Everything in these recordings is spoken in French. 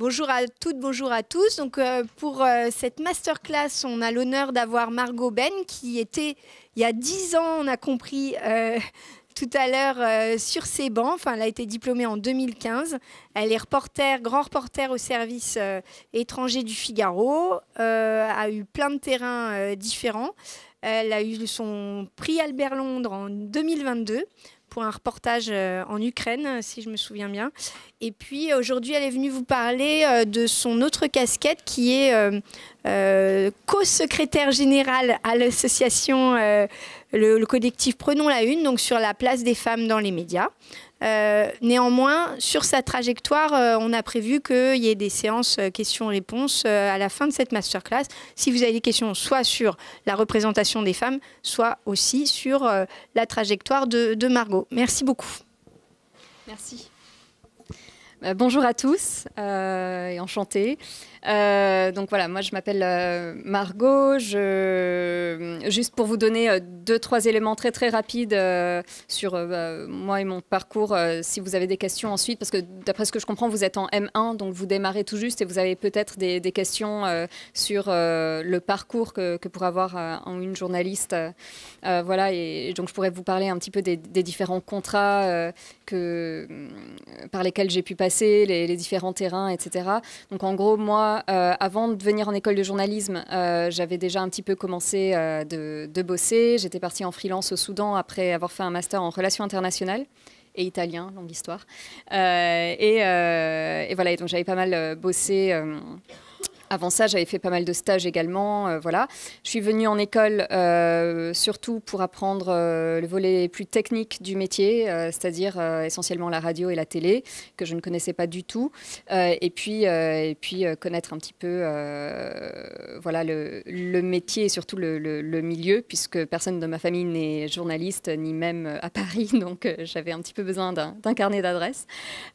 Bonjour à toutes, bonjour à tous. Donc, pour cette masterclass, on a l'honneur d'avoir Margot Ben, qui était, il y a 10 ans, on a compris tout à l'heure, sur ces bancs. Enfin, elle a été diplômée en 2015. Elle est reporter, grand reporter au service étranger du Figaro, a eu plein de terrains différents. Elle a eu son prix Albert Londres en 2022 pour un reportage en Ukraine, si je me souviens bien. Et puis aujourd'hui, elle est venue vous parler de son autre casquette qui est co-secrétaire générale à l'association, le collectif Prenons la Une, donc sur la place des femmes dans les médias. Néanmoins, sur sa trajectoire, on a prévu qu'il y ait des séances questions-réponses à la fin de cette masterclass. Si vous avez des questions, soit sur la représentation des femmes, soit aussi sur la trajectoire de Margot. Merci beaucoup. Merci. Bonjour à tous et enchantée. Donc voilà, moi je m'appelle Margot. Juste pour vous donner 2-3 éléments très rapides sur moi et mon parcours, si vous avez des questions ensuite, parce que d'après ce que je comprends, vous êtes en M1, donc vous démarrez tout juste et vous avez peut-être des questions sur le parcours que pourrait avoir une journaliste. Voilà, et donc je pourrais vous parler un petit peu des différents contrats par lesquels j'ai pu passer, les différents terrains, etc. Donc en gros, moi, avant de venir en école de journalisme, j'avais déjà un petit peu commencé de bosser. J'étais partie en freelance au Soudan après avoir fait un master en relations internationales et italien, longue histoire. Et voilà, et donc j'avais pas mal bossé. Avant ça, j'avais fait pas mal de stages également. Voilà. Je suis venue en école surtout pour apprendre le volet plus technique du métier, c'est-à-dire essentiellement la radio et la télé, que je ne connaissais pas du tout. Et puis connaître un petit peu voilà, le métier et surtout le milieu, puisque personne de ma famille n'est journaliste, ni même à Paris. Donc j'avais un petit peu besoin d'un carnet d'adresses.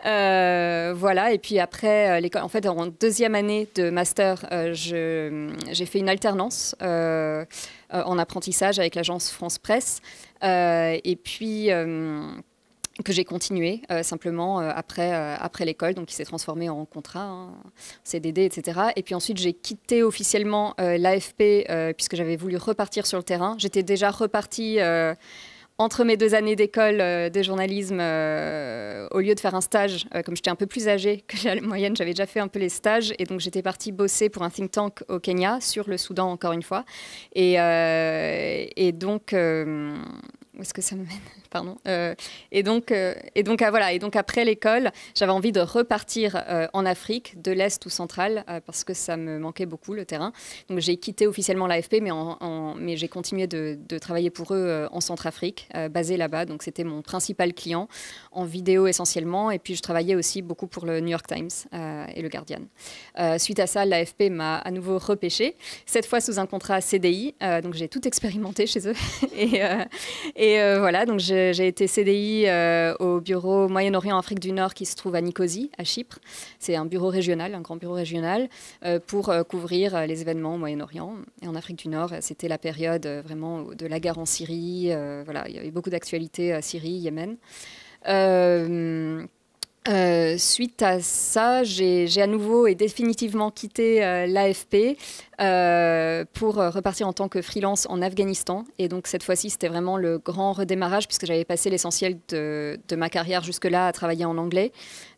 Voilà. Et puis après, l'école, en fait, en deuxième année de master, j'ai fait une alternance en apprentissage avec l'agence France Presse et puis que j'ai continué simplement après l'école, donc qui s'est transformé en contrat, hein, CDD, etc. Et puis ensuite, j'ai quitté officiellement l'AFP puisque j'avais voulu repartir sur le terrain. J'étais déjà repartie entre mes 2 années d'école de journalisme, au lieu de faire un stage, comme j'étais un peu plus âgée que la moyenne, j'avais déjà fait un peu les stages. Et donc, j'étais partie bosser pour un think tank au Kenya, sur le Soudan, encore une fois. Et donc, où est-ce que ça me mène? Pardon. Et donc après l'école, j'avais envie de repartir en Afrique, de l'Est ou centrale, parce que ça me manquait beaucoup, le terrain. Donc, j'ai quitté officiellement l'AFP, mais j'ai continué de travailler pour eux en Centrafrique, basé là-bas. Donc, c'était mon principal client, en vidéo essentiellement. Et puis, je travaillais aussi beaucoup pour le New York Times et le Guardian. Suite à ça, l'AFP m'a à nouveau repêché, cette fois sous un contrat CDI. Donc, j'ai tout expérimenté chez eux. Et voilà, donc j'ai été CDI au bureau Moyen-Orient Afrique du Nord qui se trouve à Nicosie, à Chypre. C'est un bureau régional, un grand bureau régional, pour couvrir les événements au Moyen-Orient. Et en Afrique du Nord, c'était la période vraiment de la guerre en Syrie. Voilà, il y avait beaucoup d'actualités Syrie, Yémen. Suite à ça, j'ai à nouveau et définitivement quitté l'AFP pour repartir en tant que freelance en Afghanistan. Et donc cette fois-ci, c'était vraiment le grand redémarrage puisque j'avais passé l'essentiel de ma carrière jusque-là à travailler en anglais.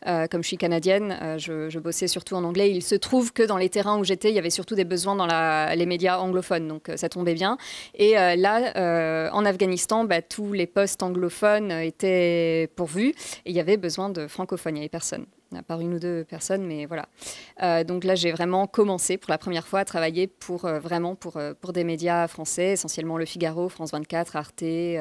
Comme je suis canadienne, je bossais surtout en anglais. Il se trouve que dans les terrains où j'étais, il y avait surtout des besoins dans les médias anglophones, donc ça tombait bien. Et là, en Afghanistan, tous les postes anglophones étaient pourvus et il y avait besoin de francophones. Il n'y avait personne, à part 1 ou 2 personnes, mais voilà. Donc là, j'ai vraiment commencé pour la première fois à travailler pour des médias français, essentiellement Le Figaro, France 24, Arte et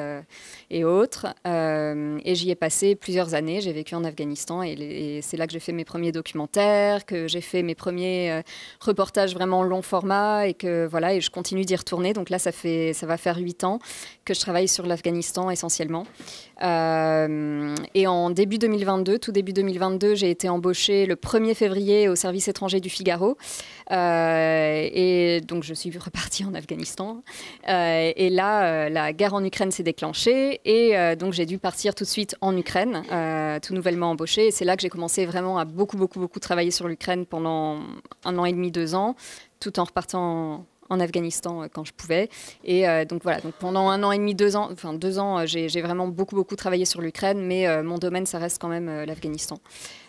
autres. Et j'y ai passé plusieurs années. J'ai vécu en Afghanistan et c'est là que j'ai fait mes premiers documentaires, que j'ai fait mes premiers reportages vraiment long format et que voilà, et je continue d'y retourner. Donc là, ça va faire 8 ans que je travaille sur l'Afghanistan essentiellement. Et en tout début 2022, j'ai été embauchée le 1er février au service étranger du Figaro. Et donc, je suis repartie en Afghanistan. Et là, la guerre en Ukraine s'est déclenchée. Et donc, j'ai dû partir tout de suite en Ukraine, tout nouvellement embauchée. Et c'est là que j'ai commencé vraiment à beaucoup travailler sur l'Ukraine pendant 1 an et demi, 2 ans, tout en repartant en Afghanistan quand je pouvais. Et donc voilà, donc pendant 1 an et demi, 2 ans, enfin 2 ans, j'ai vraiment beaucoup travaillé sur l'Ukraine, mais mon domaine, ça reste quand même l'Afghanistan.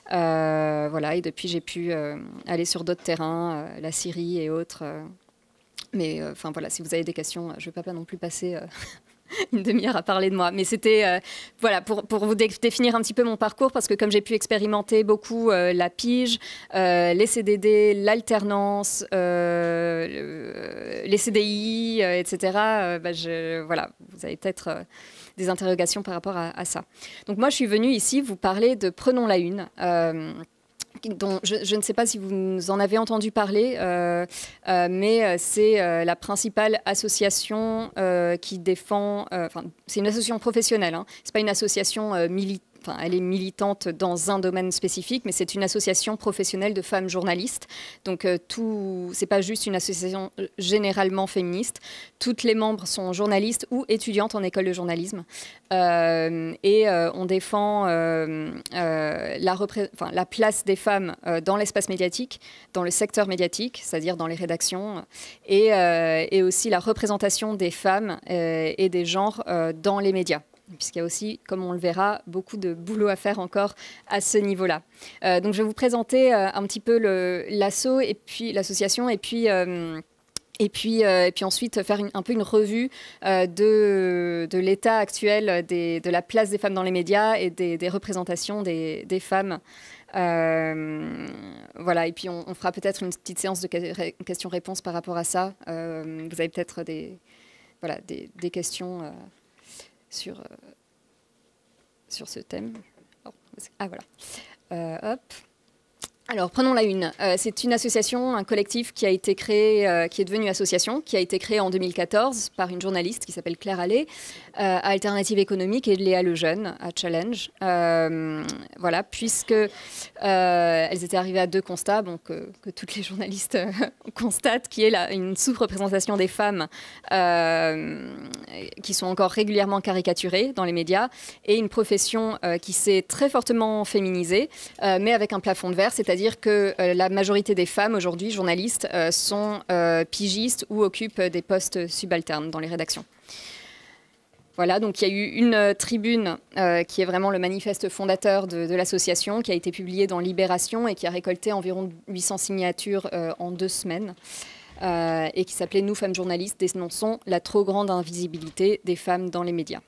Voilà, et depuis, j'ai pu aller sur d'autres terrains, la Syrie et autres. Mais enfin voilà, si vous avez des questions, je ne vais pas non plus passer une demi-heure à parler de moi. Mais c'était voilà, pour vous définir un petit peu mon parcours, parce que comme j'ai pu expérimenter beaucoup la pige, les CDD, l'alternance, les CDI, etc., voilà, vous avez peut-être des interrogations par rapport à ça. Donc moi, je suis venue ici vous parler de Prenons la Une. Dont je ne sais pas si vous en avez entendu parler, mais c'est la principale association qui défend... c'est une association professionnelle, hein. Ce n'est pas une association militante. Enfin, elle est militante dans un domaine spécifique, mais c'est une association professionnelle de femmes journalistes. Donc, c'est pas juste une association généralement féministe. Toutes les membres sont journalistes ou étudiantes en école de journalisme. On défend la place des femmes dans l'espace médiatique, dans le secteur médiatique, c'est-à-dire dans les rédactions, et aussi la représentation des femmes et des genres dans les médias. Puisqu'il y a aussi, comme on le verra, beaucoup de boulot à faire encore à ce niveau-là. Donc, je vais vous présenter un petit peu l'asso et puis l'association, et puis ensuite faire un peu une revue de l'état actuel de la place des femmes dans les médias et des représentations des femmes. Voilà, et puis on fera peut-être une petite séance de questions-réponses par rapport à ça. Vous avez peut-être des questions sur ce thème. Hop. Alors, Prenons la Une. C'est une association, un collectif qui a été créé, qui est devenu association, qui a été créé en 2014 par une journaliste qui s'appelle Claire Allais, à Alternative économique, et Léa Lejeune, à Challenge. Voilà, puisque elles étaient arrivées à 2 constats, donc, que toutes les journalistes constatent, qui est une sous-représentation des femmes qui sont encore régulièrement caricaturées dans les médias, et une profession qui s'est très fortement féminisée, mais avec un plafond de verre, c'est-à-dire que la majorité des femmes aujourd'hui, journalistes, sont pigistes ou occupent des postes subalternes dans les rédactions. Voilà, donc il y a eu une tribune qui est vraiment le manifeste fondateur de l'association, qui a été publiée dans Libération et qui a récolté environ 800 signatures en 2 semaines, et qui s'appelait « Nous, femmes journalistes, dénonçons la trop grande invisibilité des femmes dans les médias ».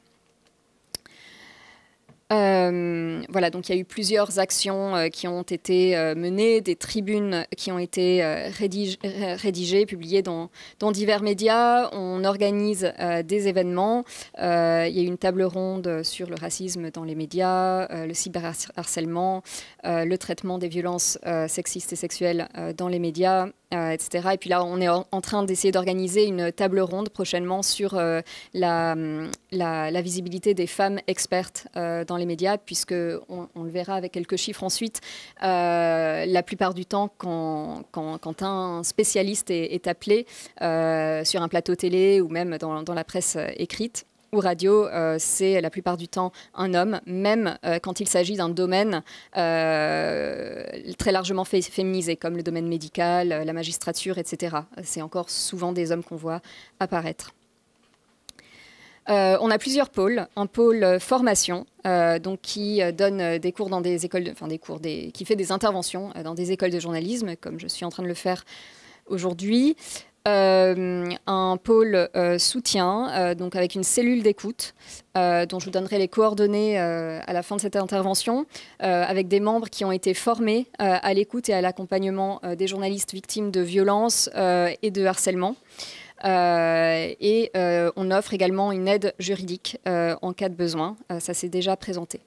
Voilà, donc il y a eu plusieurs actions qui ont été menées, des tribunes qui ont été rédigées, publiées dans divers médias. On organise des événements. Il y a eu une table ronde sur le racisme dans les médias, le cyberharcèlement, le traitement des violences sexistes et sexuelles dans les médias, etc. Et puis là, on est en train d'essayer d'organiser une table ronde prochainement sur la visibilité des femmes expertes dans les médias, puisque on le verra avec quelques chiffres ensuite, la plupart du temps, quand un spécialiste est appelé sur un plateau télé ou même dans la presse écrite ou radio, c'est la plupart du temps un homme, même quand il s'agit d'un domaine très largement féminisé, comme le domaine médical, la magistrature, etc. C'est encore souvent des hommes qu'on voit apparaître. On a plusieurs pôles. Un pôle formation, donc qui donne des cours dans des écoles, qui fait des interventions dans des écoles de journalisme, comme je suis en train de le faire aujourd'hui. Un pôle soutien, donc avec une cellule d'écoute, dont je vous donnerai les coordonnées à la fin de cette intervention, avec des membres qui ont été formés à l'écoute et à l'accompagnement des journalistes victimes de violences et de harcèlement. On offre également une aide juridique en cas de besoin. Ça s'est déjà présenté.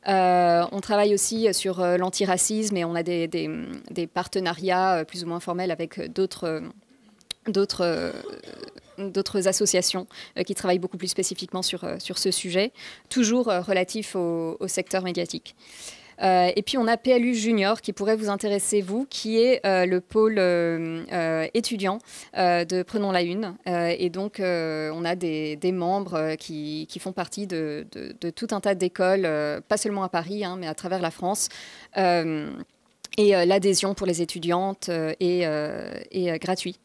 On travaille aussi sur l'antiracisme et on a des partenariats plus ou moins formels avec d'autres associations qui travaillent beaucoup plus spécifiquement sur ce sujet, toujours relatif au secteur médiatique. Et puis on a PLU Junior qui pourrait vous intéresser, vous, qui est le pôle étudiant de Prenons la Une. Et donc on a des membres qui font partie de tout un tas d'écoles, pas seulement à Paris, hein, mais à travers la France. Et l'adhésion pour les étudiantes est gratuit.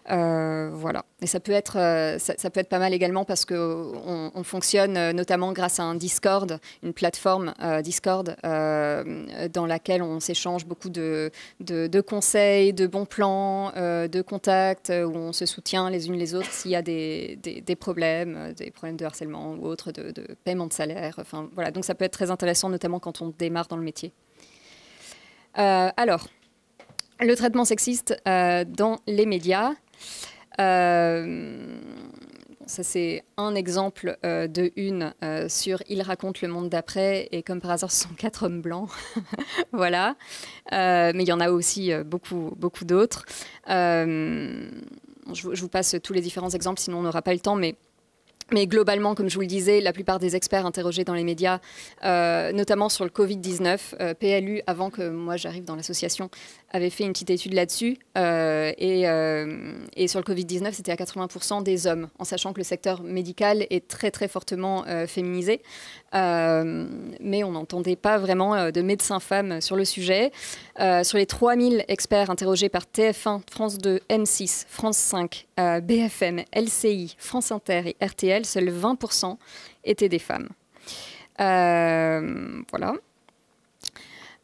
Voilà. Et ça peut être pas mal également parce qu'on fonctionne notamment grâce à un Discord, une plateforme Discord dans laquelle on s'échange beaucoup de conseils, de bons plans, de contacts, où on se soutient les unes les autres s'il y a des problèmes de harcèlement ou autres, de paiement de salaire. Enfin, voilà. Donc ça peut être très intéressant, notamment quand on démarre dans le métier. Alors, le traitement sexiste dans les médias. Ça, c'est un exemple de une sur Il raconte le monde d'après, et comme par hasard, ce sont 4 hommes blancs. Voilà. Mais il y en a aussi beaucoup d'autres. Je vous passe tous les différents exemples, sinon on n'aura pas le temps, mais globalement, comme je vous le disais, la plupart des experts interrogés dans les médias, notamment sur le Covid-19, PLU, avant que moi j'arrive dans l'association, avait fait une petite étude là-dessus. Et sur le Covid-19, c'était à 80% des hommes, en sachant que le secteur médical est très très fortement féminisé. Mais on n'entendait pas vraiment de médecins femmes sur le sujet. Sur les 3000 experts interrogés par TF1, France 2, M6, France 5, BFM, LCI, France Inter et RTL, seuls 20% étaient des femmes. Voilà.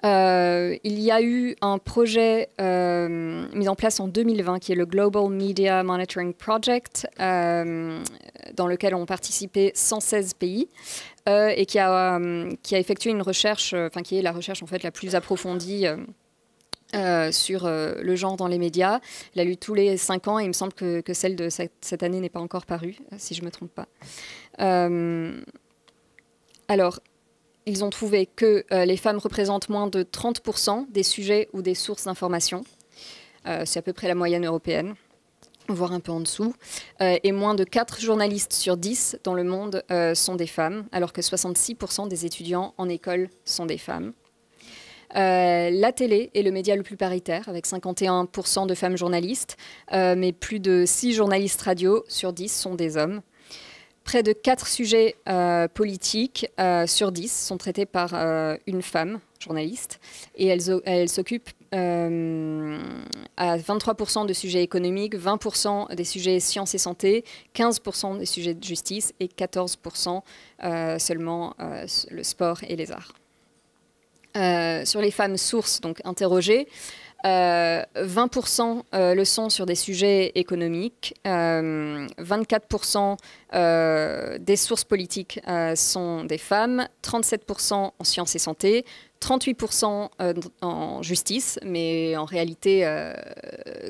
Il y a eu un projet mis en place en 2020 qui est le Global Media Monitoring Project, dans lequel ont participé 116 pays et qui a effectué une recherche, qui est la recherche en fait la plus approfondie sur le genre dans les médias. Il a lu tous les 5 ans et il me semble que celle de cette année n'est pas encore parue, si je ne me trompe pas. Alors, ils ont trouvé que les femmes représentent moins de 30% des sujets ou des sources d'information. C'est à peu près la moyenne européenne, voire un peu en dessous. Et moins de 4 journalistes sur 10 dans le monde sont des femmes, alors que 66% des étudiants en école sont des femmes. La télé est le média le plus paritaire, avec 51% de femmes journalistes, mais plus de 6 journalistes radio sur 10 sont des hommes. Près de 4 sujets politiques sur 10 sont traités par une femme journaliste, et elle s'occupe à 23% de sujets économiques, 20% des sujets sciences et santé, 15% des sujets de justice et 14% seulement le sport et les arts. Sur les femmes sources donc interrogées, 20% le sont sur des sujets économiques, 24% des sources politiques sont des femmes, 37% en sciences et santé, 38% en justice, mais en réalité,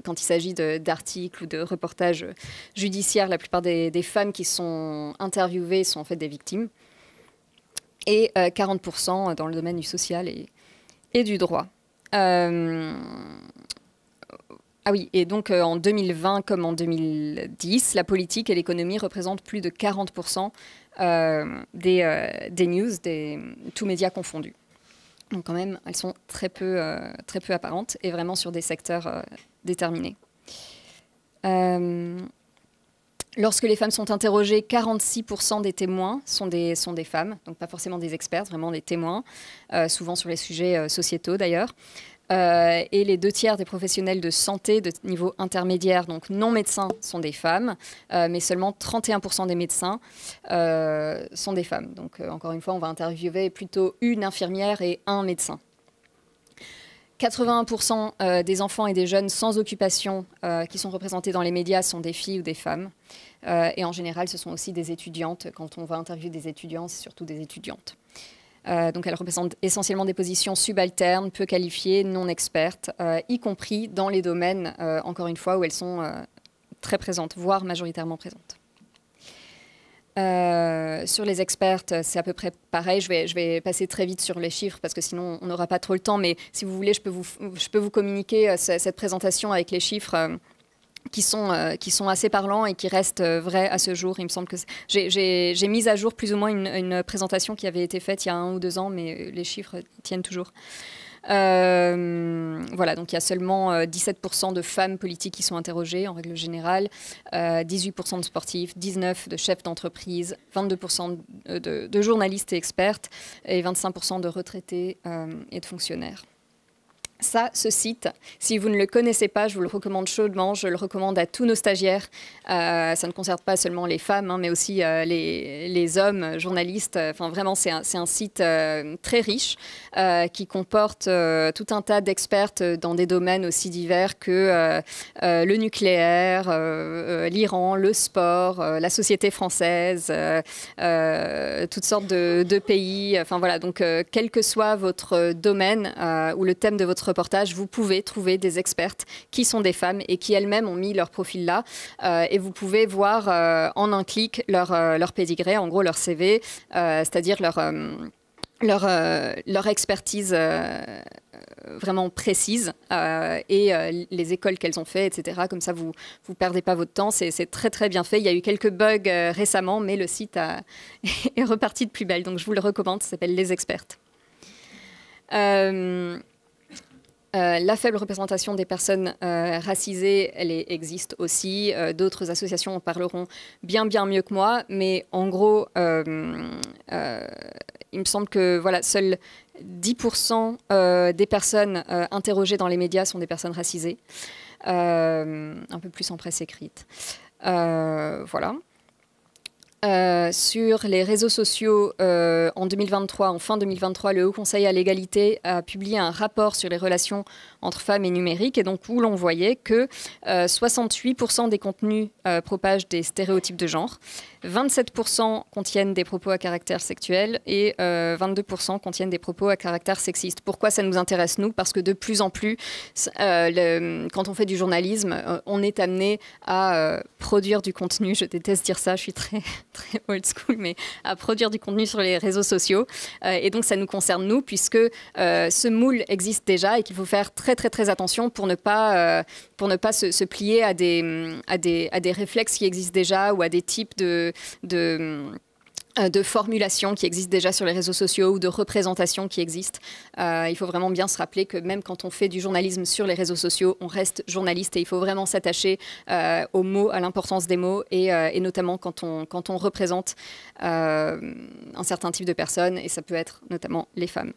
quand il s'agit d'articles ou de reportages judiciaires, la plupart des femmes qui sont interviewées sont en fait des victimes, et 40% dans le domaine du social et du droit. Ah oui, et donc en 2020 comme en 2010, la politique et l'économie représentent plus de 40% des news, tous médias confondus. Donc quand même, elles sont très peu apparentes et vraiment sur des secteurs déterminés. Lorsque les femmes sont interrogées, 46% des témoins sont des femmes, donc pas forcément des experts, vraiment des témoins, souvent sur les sujets sociétaux d'ailleurs. Et les 2 tiers des professionnels de santé de niveau intermédiaire, donc non médecins, sont des femmes, mais seulement 31% des médecins sont des femmes. Donc encore une fois, on va interviewer plutôt une infirmière et un médecin. 81% des enfants et des jeunes sans occupation qui sont représentés dans les médias sont des filles ou des femmes. Et en général, ce sont aussi des étudiantes. Quand on va interviewer des étudiants, c'est surtout des étudiantes. Donc elles représentent essentiellement des positions subalternes, peu qualifiées, non expertes, y compris dans les domaines, encore une fois, où elles sont très présentes, voire majoritairement présentes. Sur les expertes, c'est à peu près pareil. Je vais passer très vite sur les chiffres parce que sinon on n'aura pas trop le temps. Mais si vous voulez, je peux vous communiquer cette présentation avec les chiffres qui sont assez parlants et qui restent vrais à ce jour. Il me semble que j'ai mis à jour plus ou moins une présentation qui avait été faite il y a 1 ou 2 ans, mais les chiffres tiennent toujours. Voilà, donc il y a seulement 17% de femmes politiques qui sont interrogées en règle générale, 18% de sportifs, 19% de chefs d'entreprise, 22% de journalistes et expertes et 25% de retraités et de fonctionnaires. Ça, ce site, si vous ne le connaissez pas, je vous le recommande chaudement. Je le recommande à tous nos stagiaires. Ça ne concerne pas seulement les femmes, hein, mais aussi les hommes, journalistes. Enfin, vraiment, c'est un site très riche qui comporte tout un tas d'expertes dans des domaines aussi divers que le nucléaire, l'Iran, le sport, la société française, toutes sortes de pays. Enfin, voilà, donc quel que soit votre domaine ou le thème de votre reportage, vous pouvez trouver des expertes qui sont des femmes et qui elles-mêmes ont mis leur profil là. Et vous pouvez voir en un clic leur pédigré, en gros leur CV, c'est-à-dire leur expertise vraiment précise et les écoles qu'elles ont fait, etc. Comme ça, vous ne perdez pas votre temps. C'est très, très bien fait. Il y a eu quelques bugs récemment, mais le site est reparti de plus belle. Donc, je vous le recommande. Ça s'appelle Les Expertes. La faible représentation des personnes racisées, elle existe aussi. D'autres associations en parleront bien mieux que moi. Mais en gros, il me semble que voilà, seuls 10% des personnes interrogées dans les médias sont des personnes racisées. Un peu plus en presse écrite. Voilà. Sur les réseaux sociaux, en 2023, en fin 2023, le Haut Conseil à l'égalité a publié un rapport sur les relations entre femmes et numérique, et donc où l'on voyait que 68% des contenus propagent des stéréotypes de genre, 27% contiennent des propos à caractère sexuel et 22% contiennent des propos à caractère sexiste. Pourquoi ça nous intéresse, nous? Parce que de plus en plus, quand on fait du journalisme, on est amené à produire du contenu. Je déteste dire ça, je suis très old school, mais à produire du contenu sur les réseaux sociaux. Et donc, ça nous concerne, nous, puisque ce moule existe déjà et qu'il faut faire très attention pour ne pas se plier à des réflexes qui existent déjà ou à des types de formulations qui existent déjà sur les réseaux sociaux ou de représentations qui existent. Il faut vraiment bien se rappeler que même quand on fait du journalisme sur les réseaux sociaux, on reste journaliste et il faut vraiment s'attacher aux mots, à l'importance des mots et notamment quand on représente un certain type de personnes, et ça peut être notamment les femmes.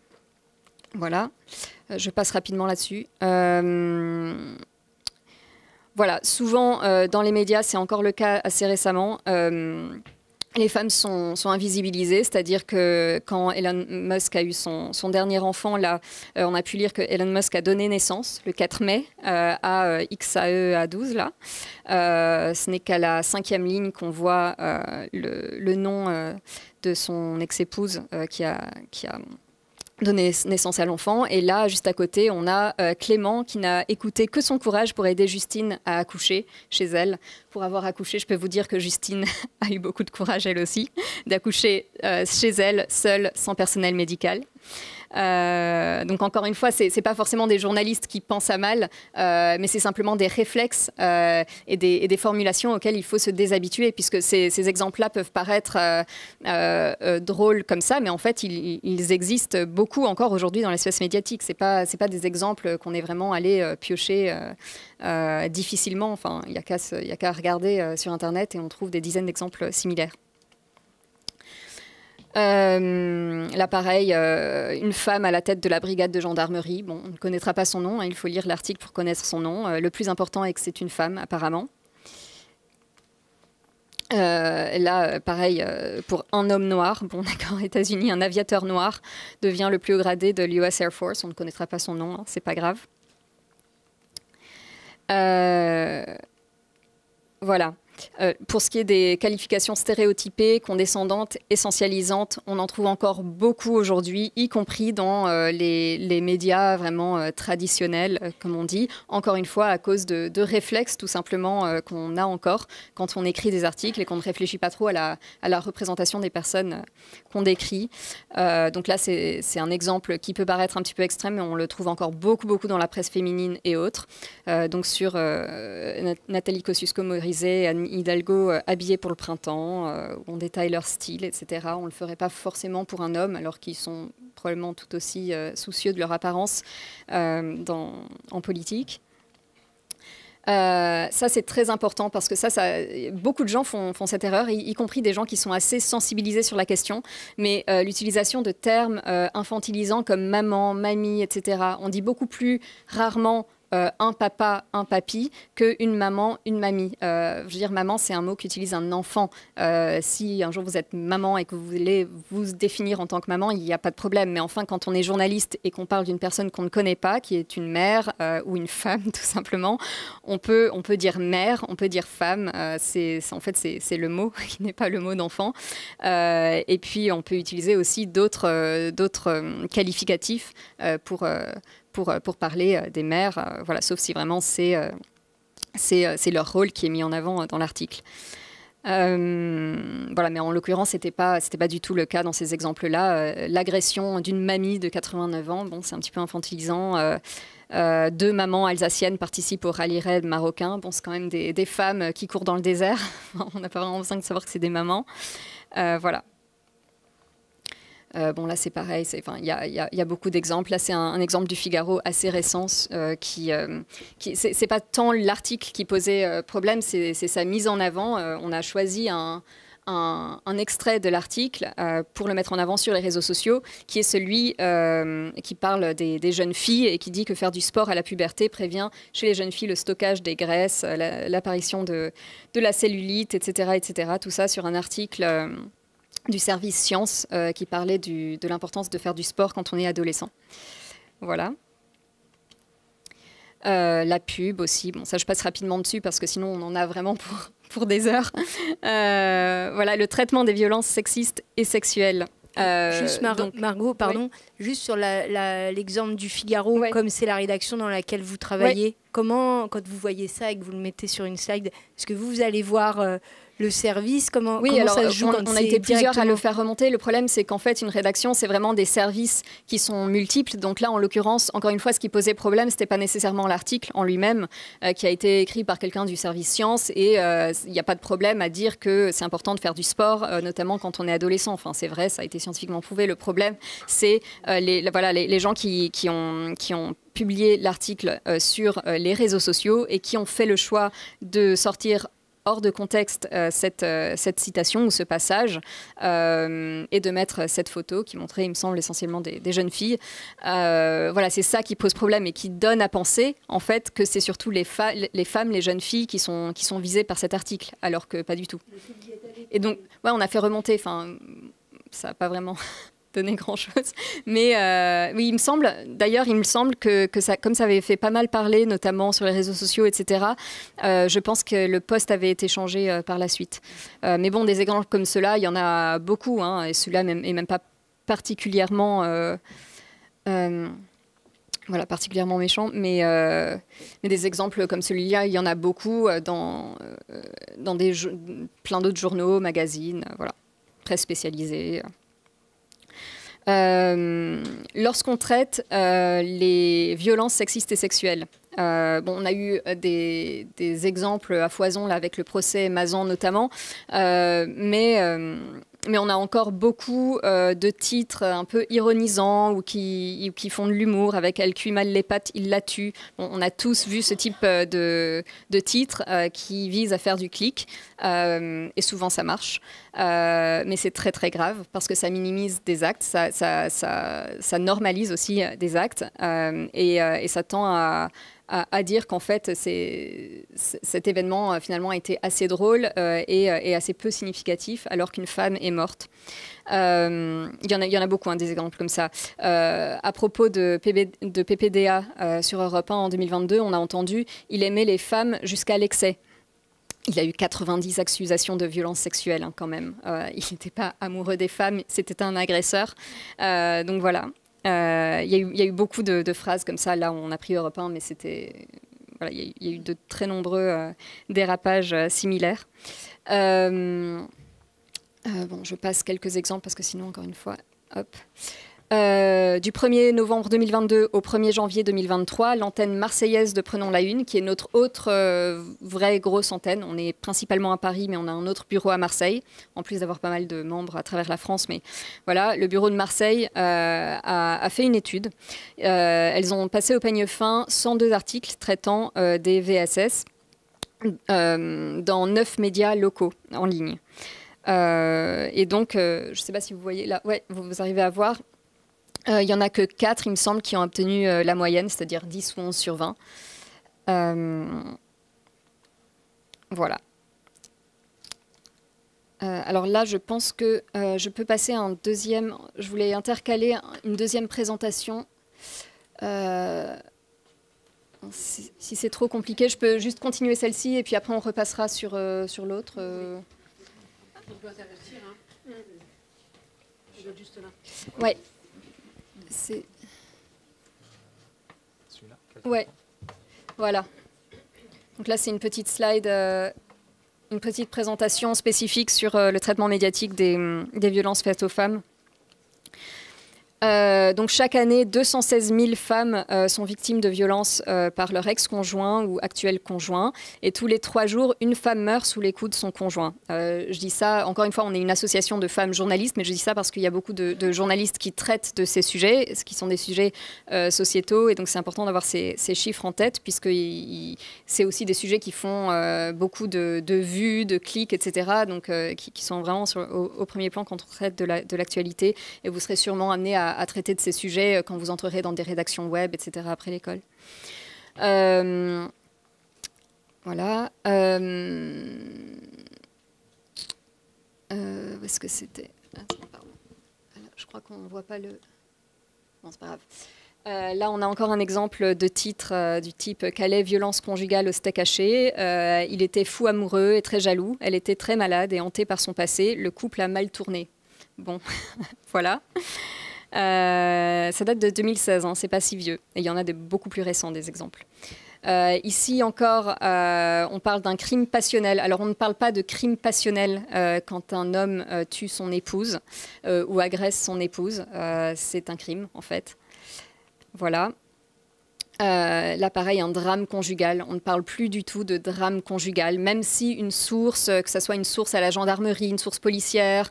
Voilà, je passe rapidement là-dessus. Voilà, souvent dans les médias, c'est encore le cas assez récemment, les femmes sont invisibilisées, c'est-à-dire que quand Elon Musk a eu son dernier enfant, là, on a pu lire que Elon Musk a donné naissance le 4 mai à XAEA12. Là. Ce n'est qu'à la 5e ligne qu'on voit le nom de son ex-épouse qui a donné naissance à l'enfant. Et là, juste à côté, on a Clément qui n'a écouté que son courage pour aider Justine à accoucher chez elle. Pour avoir accouché, je peux vous dire que Justine a eu beaucoup de courage, elle aussi, d'accoucher chez elle, seule, sans personnel médical. Donc encore une fois, c'est pas forcément des journalistes qui pensent à mal, mais c'est simplement des réflexes et des formulations auxquelles il faut se déshabituer, puisque ces exemples-là peuvent paraître drôles comme ça, mais en fait, ils existent beaucoup encore aujourd'hui dans l'espace médiatique. C'est pas des exemples qu'on est vraiment allé piocher difficilement. Enfin, il y a qu'à regarder sur Internet et on trouve des dizaines d'exemples similaires. Là, pareil, une femme à la tête de la brigade de gendarmerie. Bon, on ne connaîtra pas son nom, hein, il faut lire l'article pour connaître son nom. Le plus important est que c'est une femme, apparemment. Là, pareil, pour un homme noir, bon d'accord, États-Unis, un aviateur noir devient le plus haut gradé de l'US Air Force. On ne connaîtra pas son nom, hein, c'est pas grave. Voilà. Pour ce qui est des qualifications stéréotypées, condescendantes, essentialisantes, on en trouve encore beaucoup aujourd'hui, y compris dans les médias vraiment traditionnels, comme on dit. Encore une fois, à cause de réflexes, tout simplement, qu'on a encore quand on écrit des articles et qu'on ne réfléchit pas trop à la représentation des personnes qu'on décrit. Donc là, c'est un exemple qui peut paraître un petit peu extrême, mais on le trouve encore beaucoup dans la presse féminine et autres. Donc sur Nathalie Kosciusko-Morizet, Anne Hidalgo habillées pour le printemps, où on détaille leur style, etc. On ne le ferait pas forcément pour un homme, alors qu'ils sont probablement tout aussi soucieux de leur apparence en politique. Ça, c'est très important parce que beaucoup de gens font cette erreur, y compris des gens qui sont assez sensibilisés sur la question. Mais l'utilisation de termes infantilisants comme maman, mamie, etc. On dit beaucoup plus rarement un papa, un papy, qu'une maman, une mamie. Je veux dire, maman, c'est un mot qu'utilise un enfant. Si un jour vous êtes maman et que vous voulez vous définir en tant que maman, il n'y a pas de problème. Mais enfin, quand on est journaliste et qu'on parle d'une personne qu'on ne connaît pas, qui est une mère ou une femme, tout simplement, on peut dire mère, on peut dire femme. En fait, c'est le mot qui n'est pas le mot d'enfant. Et puis, on peut utiliser aussi d'autres qualificatifs pour parler des mères, voilà, sauf si vraiment c'est leur rôle qui est mis en avant dans l'article. Voilà, mais en l'occurrence, c'était pas du tout le cas dans ces exemples-là. L'agression d'une mamie de 89 ans, bon, c'est un petit peu infantilisant. Deux mamans alsaciennes participent au rallye raid marocain. Bon, c'est quand même des femmes qui courent dans le désert. On n'a pas vraiment besoin de savoir que c'est des mamans. Voilà. Bon, là, c'est pareil. Il y a beaucoup d'exemples. Là, c'est un exemple du Figaro assez récent c'est pas tant l'article qui posait problème, c'est sa mise en avant. On a choisi un extrait de l'article pour le mettre en avant sur les réseaux sociaux, qui est celui qui parle des jeunes filles et qui dit que faire du sport à la puberté prévient chez les jeunes filles le stockage des graisses, l'apparition de la cellulite, etc., etc. Tout ça sur un article du service Sciences qui parlait de l'importance de faire du sport quand on est adolescent. Voilà. La pub aussi, bon, ça je passe rapidement dessus parce que sinon on en a vraiment pour des heures. Voilà, le traitement des violences sexistes et sexuelles. Juste Margot, pardon, juste sur l'exemple du Figaro, comme c'est la rédaction dans laquelle vous travaillez, comment, quand vous voyez ça et que vous le mettez sur une slide, est-ce que vous allez voir le service, comment ça se joue quand on a été plusieurs à le faire remonter. Le problème, c'est qu'en fait, une rédaction, c'est vraiment des services qui sont multiples. Donc là, en l'occurrence, encore une fois, ce qui posait problème, c'était pas nécessairement l'article en lui-même, qui a été écrit par quelqu'un du service sciences. Et il n'y a pas de problème à dire que c'est important de faire du sport, notamment quand on est adolescent. Enfin, c'est vrai, ça a été scientifiquement prouvé. Le problème, c'est les gens qui ont publié l'article sur les réseaux sociaux et qui ont fait le choix de sortir hors de contexte cette citation ou ce passage et de mettre cette photo qui montrait, il me semble, essentiellement des jeunes filles. Voilà, c'est ça qui pose problème et qui donne à penser, en fait, que c'est surtout les femmes, les jeunes filles qui sont visées par cet article, alors que pas du tout. Et donc, on a fait remonter, enfin, ça n'a pas vraiment donné grand-chose. Mais oui, il me semble que ça, comme ça avait fait pas mal parler, notamment sur les réseaux sociaux, etc., je pense que le post avait été changé par la suite. Mais bon, des exemples comme ceux-là, il y en a beaucoup, hein, et celui-là est même pas particulièrement... voilà, particulièrement méchant, mais des exemples comme celui-là, il y en a beaucoup dans plein d'autres journaux, magazines, voilà, presse spécialisée. Lorsqu'on traite les violences sexistes et sexuelles, on a eu des exemples à foison là, avec le procès Mazan notamment, mais on a encore beaucoup de titres un peu ironisants ou qui font de l'humour avec « Elle cuit mal les pâtes, il la tue ». Bon, on a tous vu ce type de titres qui visent à faire du clic et souvent ça marche. Mais c'est très très grave parce que ça minimise des actes, ça normalise aussi des actes et ça tend à dire qu'en fait, cet événement finalement a été assez drôle et assez peu significatif, alors qu'une femme est morte. Il y en a beaucoup, hein, des exemples comme ça. À propos de PPDA sur Europe 1 en 2022, on a entendu « Il aimait les femmes jusqu'à l'excès ». Il a eu 90 accusations de violences sexuelles quand même. Il n'était pas amoureux des femmes, c'était un agresseur. Donc voilà. Il y a eu beaucoup de phrases comme ça. Là, on a pris Europe 1, mais c'était... Voilà, il y a eu de très nombreux dérapages similaires. Bon, je passe quelques exemples parce que sinon, encore une fois, hop. Du 1er novembre 2022 au 1er janvier 2023, l'antenne marseillaise de Prenons la Une, qui est notre autre vraie grosse antenne. On est principalement à Paris, mais on a un autre bureau à Marseille, en plus d'avoir pas mal de membres à travers la France. Mais voilà, le bureau de Marseille a fait une étude. Elles ont passé au peigne fin 102 articles traitant des VSS dans 9 médias locaux en ligne. Et donc, je ne sais pas si vous voyez là, ouais, vous arrivez à voir. Il n'y en a que 4, il me semble, qui ont obtenu la moyenne, c'est-à-dire 10 ou 11 sur 20. Voilà. Alors là, je pense que je peux passer à un deuxième... Je voulais intercaler une deuxième présentation. Si c'est trop compliqué, je peux juste continuer celle-ci et puis après on repassera sur l'autre. On peut intervertir, hein. Je dois juste là. Ouais. C'est... Celui-là. Ouais, voilà. Donc là, c'est une petite slide, une petite présentation spécifique sur le traitement médiatique des violences faites aux femmes. Donc chaque année, 216 000 femmes sont victimes de violences par leur ex-conjoint ou actuel conjoint. Et tous les 3 jours, une femme meurt sous les coups de son conjoint. Je dis ça, encore une fois, on est une association de femmes journalistes, mais je dis ça parce qu'il y a beaucoup de journalistes qui traitent de ces sujets, qui sont des sujets sociétaux. Et donc c'est important d'avoir ces chiffres en tête, puisque c'est aussi des sujets qui font beaucoup de vues, de clics, etc. Donc qui sont vraiment au premier plan quand on traite de l'actualité. Et vous serez sûrement amenés à traiter de ces sujets quand vous entrerez dans des rédactions web, etc. après l'école. Voilà. Où est-ce que c'était? Attends, pardon. Je crois qu'on ne voit pas le... Non, c'est pas grave. Là, on a encore un exemple de titre du type « Calais, violence conjugale au steak haché ». Il était fou amoureux et très jaloux. Elle était très malade et hantée par son passé. Le couple a mal tourné. Bon, voilà. Ça date de 2016, hein, c'est pas si vieux. Et il y en a de beaucoup plus récents, des exemples. Ici encore, on parle d'un crime passionnel. Alors on ne parle pas de crime passionnel quand un homme tue son épouse ou agresse son épouse. C'est un crime, en fait. Voilà. Là, pareil, un drame conjugal. On ne parle plus du tout de drame conjugal, même si une source, que ce soit une source à la gendarmerie, une source policière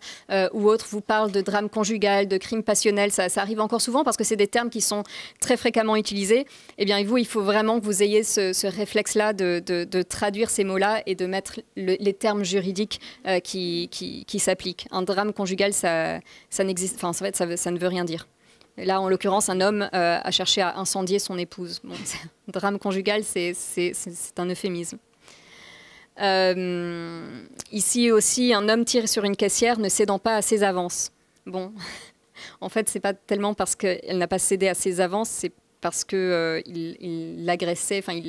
ou autre, vous parle de drame conjugal, de crime passionnel. Ça arrive encore souvent parce que c'est des termes qui sont très fréquemment utilisés. Eh bien, vous, il faut vraiment que vous ayez ce réflexe-là de traduire ces mots-là et de mettre les termes juridiques qui s'appliquent. Un drame conjugal, ça n'existe. Enfin, en fait, ça ne veut rien dire. Là, en l'occurrence, un homme a cherché à incendier son épouse. Bon, drame conjugal, c'est un euphémisme. Ici aussi, un homme tire sur une caissière ne cédant pas à ses avances. Bon, en fait, c'est pas tellement parce qu'elle n'a pas cédé à ses avances, c'est parce qu'il l'agressait. Enfin,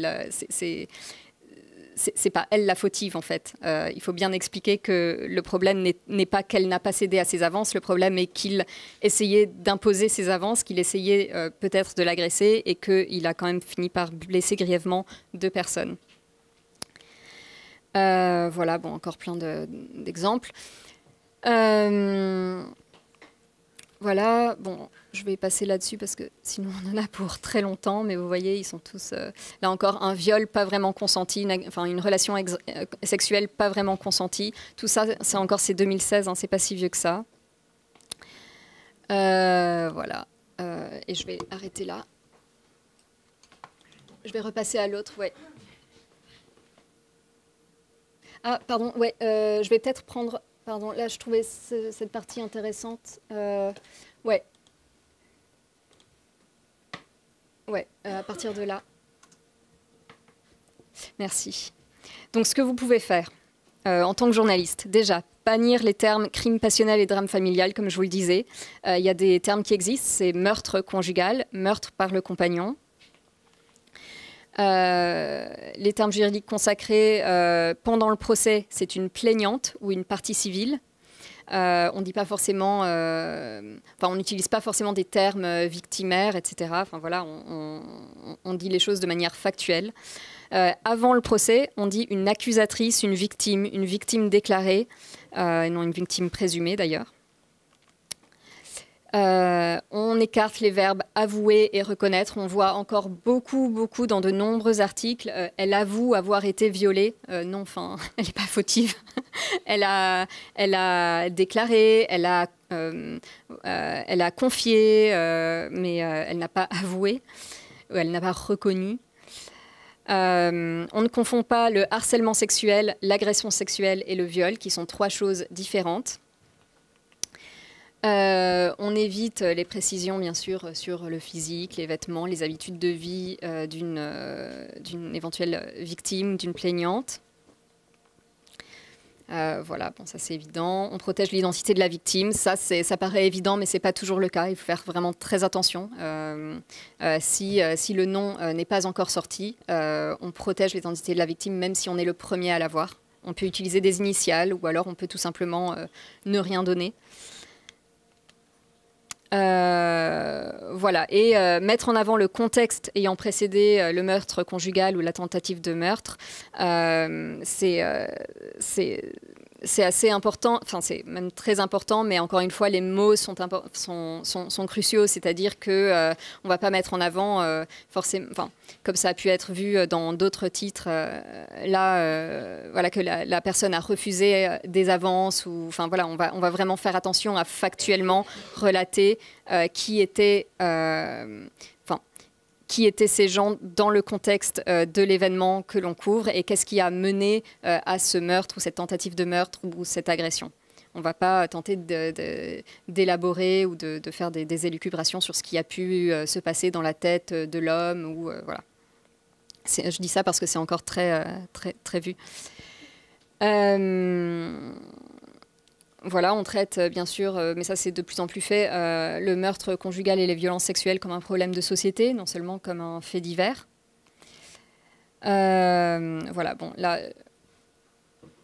c'est pas elle la fautive, en fait. Il faut bien expliquer que le problème n'est pas qu'elle n'a pas cédé à ses avances. Le problème est qu'il essayait d'imposer ses avances, qu'il essayait peut-être de l'agresser et qu'il a quand même fini par blesser grièvement 2 personnes. Voilà, bon, encore plein d'exemples. Voilà, bon, je vais passer là-dessus parce que sinon on en a pour très longtemps, mais vous voyez, ils sont tous... là encore, un viol pas vraiment consenti, une relation sexuelle pas vraiment consentie. Tout ça, c'est 2016, hein, c'est pas si vieux que ça. Voilà, et je vais arrêter là. Je vais repasser à l'autre, ouais. Ah, pardon, ouais, je vais peut-être prendre... Pardon, là, je trouvais cette partie intéressante. Ouais. Ouais, à partir de là. Merci. Donc, ce que vous pouvez faire en tant que journaliste, déjà, bannir les termes crime passionnel et drame familial, comme je vous le disais. Il y a des termes qui existent, c'est meurtre conjugal, meurtre par le compagnon. Les termes juridiques consacrés pendant le procès, c'est une plaignante ou une partie civile. On dit pas forcément, on n'utilise pas forcément des termes victimaires, etc. Enfin voilà, on dit les choses de manière factuelle. Avant le procès, on dit une accusatrice, une victime déclarée, non une victime présumée d'ailleurs. On écarte les verbes avouer et reconnaître. On voit encore beaucoup dans de nombreux articles. Elle avoue avoir été violée. Non, enfin, elle n'est pas fautive. Elle a déclaré, elle a confié, mais elle n'a pas avoué, ou elle n'a pas reconnu. On ne confond pas le harcèlement sexuel, l'agression sexuelle et le viol, qui sont 3 choses différentes. On évite les précisions, bien sûr, sur le physique, les vêtements, les habitudes de vie d'une éventuelle victime, d'une plaignante. Voilà, bon, ça c'est évident. On protège l'identité de la victime. Ça paraît évident, mais ce n'est pas toujours le cas. Il faut faire vraiment très attention. Si le nom n'est pas encore sorti, on protège l'identité de la victime, même si on est le premier à l'avoir. On peut utiliser des initiales, ou alors on peut tout simplement ne rien donner. Voilà, et mettre en avant le contexte ayant précédé le meurtre conjugal ou la tentative de meurtre, c'est assez important, enfin c'est même très important, mais encore une fois, les mots sont cruciaux, c'est-à-dire que on va pas mettre en avant forcément, enfin comme ça a pu être vu dans d'autres titres, voilà que la personne a refusé des avances, ou enfin voilà, on va vraiment faire attention à factuellement relater qui étaient ces gens dans le contexte de l'événement que l'on couvre et qu'est-ce qui a mené à ce meurtre ou cette tentative de meurtre ou cette agression. On ne va pas tenter d'élaborer ou de faire des élucubrations sur ce qui a pu se passer dans la tête de l'homme. Ou voilà. Je dis ça parce que c'est encore très vu. Voilà, on traite bien sûr, mais ça c'est de plus en plus fait, le meurtre conjugal et les violences sexuelles comme un problème de société, non seulement comme un fait divers. Voilà, bon, là,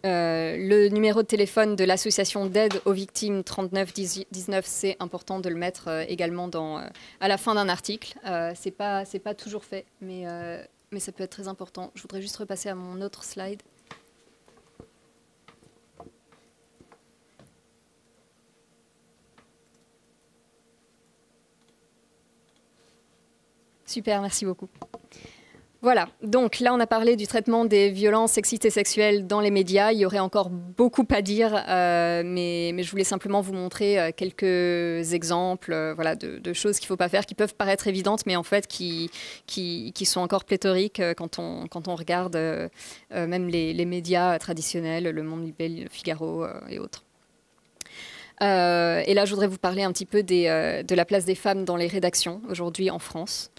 le numéro de téléphone de l'association d'aide aux victimes 3919, c'est important de le mettre également à la fin d'un article. C'est pas toujours fait, mais ça peut être très important. Je voudrais juste repasser à mon autre slide. Super, merci beaucoup. Voilà, donc là on a parlé du traitement des violences sexistes et sexuelles dans les médias. Il y aurait encore beaucoup à dire, mais je voulais simplement vous montrer quelques exemples voilà, de choses qu'il ne faut pas faire, qui peuvent paraître évidentes, mais en fait qui sont encore pléthoriques quand on regarde même les médias traditionnels, Le Monde, Libé, Le Figaro et autres. Et là, je voudrais vous parler un petit peu de la place des femmes dans les rédactions aujourd'hui en France.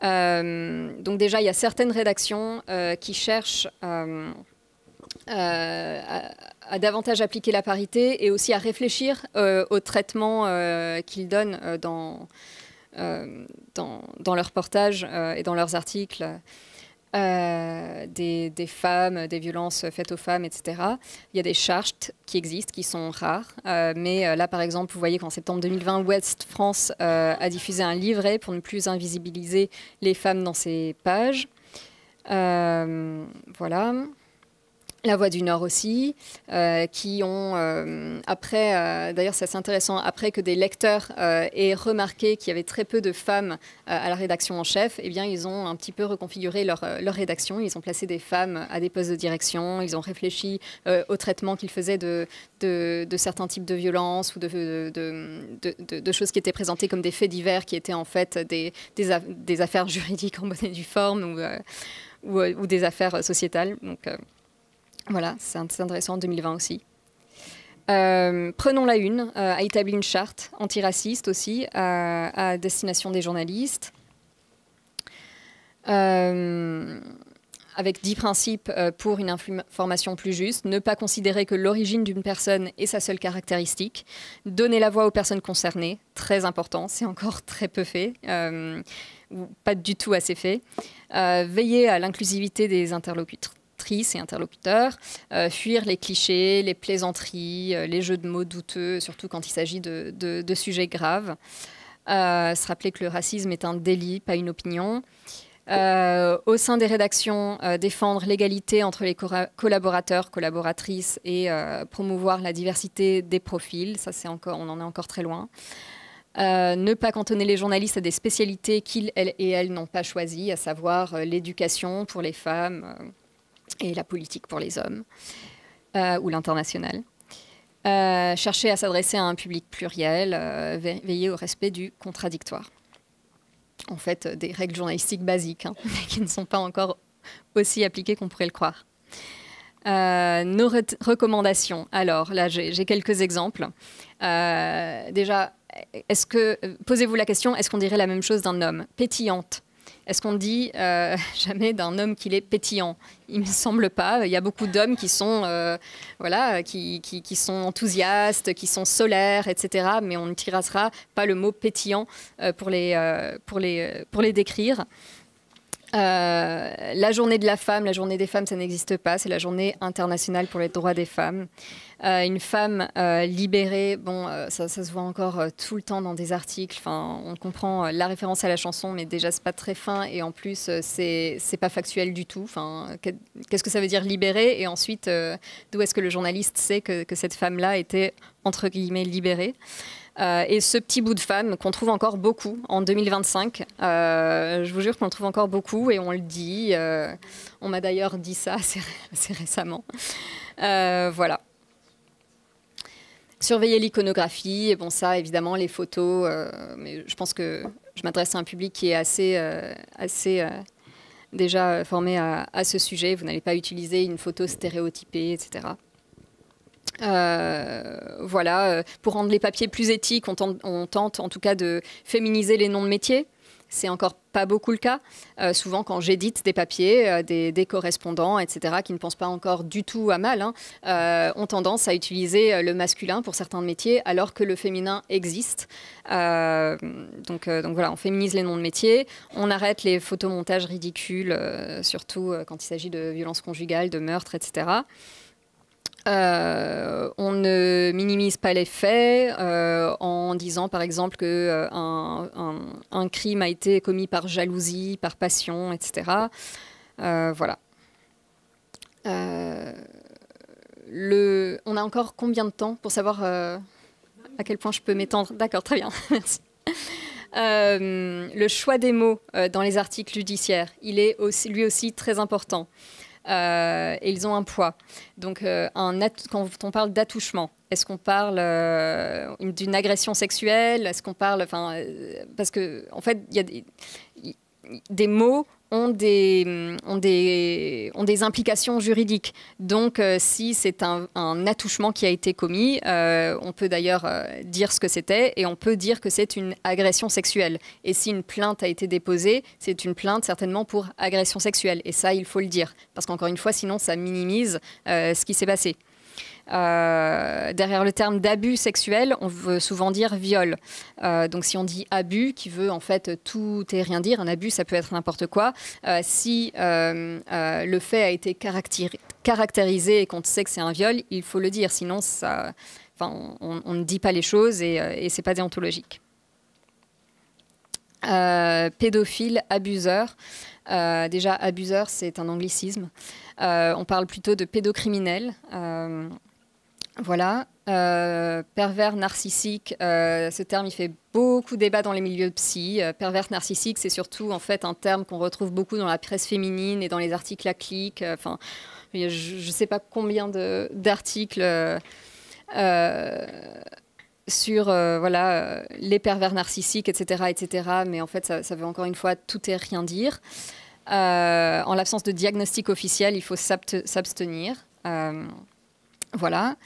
Donc déjà, il y a certaines rédactions qui cherchent à davantage appliquer la parité et aussi à réfléchir au traitement qu'ils donnent dans leurs reportages et dans leurs articles. Des femmes, des violences faites aux femmes, etc. Il y a des chartes qui existent, qui sont rares. Mais là, par exemple, vous voyez qu'en septembre 2020, Ouest France a diffusé un livret pour ne plus invisibiliser les femmes dans ses pages. Voilà. La Voix du Nord aussi, qui ont, après, d'ailleurs c'est assez intéressant, après que des lecteurs aient remarqué qu'il y avait très peu de femmes à la rédaction en chef, eh bien, ils ont un petit peu reconfiguré leur rédaction. Ils ont placé des femmes à des postes de direction, ils ont réfléchi au traitement qu'ils faisaient de certains types de violences ou de choses qui étaient présentées comme des faits divers, qui étaient en fait des affaires juridiques en bonne et due forme ou des affaires sociétales. Donc, voilà, c'est intéressant en 2020 aussi. Prenons la Une a établi une charte antiraciste aussi à destination des journalistes avec 10 principes pour une information plus juste. Ne pas considérer que l'origine d'une personne est sa seule caractéristique. Donner la voix aux personnes concernées, très important, c'est encore très peu fait. ou pas du tout assez fait. Veiller à l'inclusivité des interlocutrices et interlocuteurs, fuir les clichés, les plaisanteries, les jeux de mots douteux, surtout quand il s'agit de sujets graves. Se rappeler que le racisme est un délit, pas une opinion. Au sein des rédactions, défendre l'égalité entre les collaborateurs, collaboratrices et promouvoir la diversité des profils. Ça, on en est encore très loin. Ne pas cantonner les journalistes à des spécialités qu'ils, elles et elles n'ont pas choisies, à savoir l'éducation pour les femmes et la politique pour les hommes, ou l'international. Chercher à s'adresser à un public pluriel, veiller au respect du contradictoire. En fait, des règles journalistiques basiques, hein, mais qui ne sont pas encore aussi appliquées qu'on pourrait le croire. Nos recommandations. Alors là, j'ai quelques exemples. Déjà, posez-vous la question, est-ce qu'on dirait la même chose d'un homme? Pétillante. Est-ce qu'on dit jamais d'un homme qu'il est pétillant? Il ne me semble pas. Il y a beaucoup d'hommes qui sont, qui sont enthousiastes, qui sont solaires, etc. Mais on n'utilisera pas le mot pétillant pour les décrire. La journée de la femme, la journée des femmes, ça n'existe pas. C'est la journée internationale pour les droits des femmes. Une femme libérée, ça se voit encore tout le temps dans des articles. Enfin, on comprend la référence à la chanson, mais déjà, c'est pas très fin. Et en plus, c'est pas factuel du tout. Enfin, qu'est-ce que ça veut dire libérée? Et ensuite, d'où est-ce que le journaliste sait que cette femme-là était, entre guillemets, libérée? Et ce petit bout de femme qu'on trouve encore beaucoup en 2025, je vous jure qu'on le trouve encore beaucoup et on le dit. On m'a d'ailleurs dit ça assez récemment. Voilà. Surveiller l'iconographie, et bon ça évidemment les photos, mais je pense que je m'adresse à un public qui est assez déjà formé à ce sujet. Vous n'allez pas utiliser une photo stéréotypée, etc. Voilà, pour rendre les papiers plus éthiques, on tente en tout cas de féminiser les noms de métiers. C'est encore pas beaucoup le cas. Souvent, quand j'édite des papiers, des correspondants, etc., qui ne pensent pas encore du tout à mal, ont tendance à utiliser le masculin pour certains métiers, alors que le féminin existe. Donc voilà, on féminise les noms de métiers. On arrête les photomontages ridicules, surtout quand il s'agit de violences conjugales, de meurtres, etc. On ne minimise pas les faits en disant par exemple qu'un crime a été commis par jalousie, par passion, etc. Voilà. On a encore combien de temps pour savoir à quel point je peux m'étendre? D'accord, très bien, merci. Le choix des mots dans les articles judiciaires, il est lui aussi très important. Et ils ont un poids. Donc, quand on parle d'attouchement, est-ce qu'on parle d'une agression sexuelle? Est-ce qu'on parle, parce que en fait, il y a des mots ont des implications juridiques. Donc, si c'est un attouchement qui a été commis, on peut d'ailleurs dire ce que c'était et on peut dire que c'est une agression sexuelle. Et si une plainte a été déposée, c'est une plainte certainement pour agression sexuelle. Et ça, il faut le dire. Parce qu'encore une fois, sinon, ça minimise ce qui s'est passé. Derrière le terme d'abus sexuel, on veut souvent dire viol. Donc si on dit abus, qui veut en fait tout et rien dire, un abus ça peut être n'importe quoi. Si le fait a été caractérisé et qu'on sait que c'est un viol, il faut le dire, sinon on ne dit pas les choses et c'est pas déontologique. Pédophile, abuseur. Déjà, abuseur, c'est un anglicisme. On parle plutôt de pédocriminel. Voilà. Pervers narcissique, ce terme, il fait beaucoup débat dans les milieux psy. Pervers narcissique, c'est surtout en fait un terme qu'on retrouve beaucoup dans la presse féminine et dans les articles à clic. Enfin, je ne sais pas combien d'articles sur les pervers narcissiques, etc., etc. Mais en fait, ça veut encore une fois tout et rien dire. En l'absence de diagnostic officiel, il faut s'abstenir. Voilà.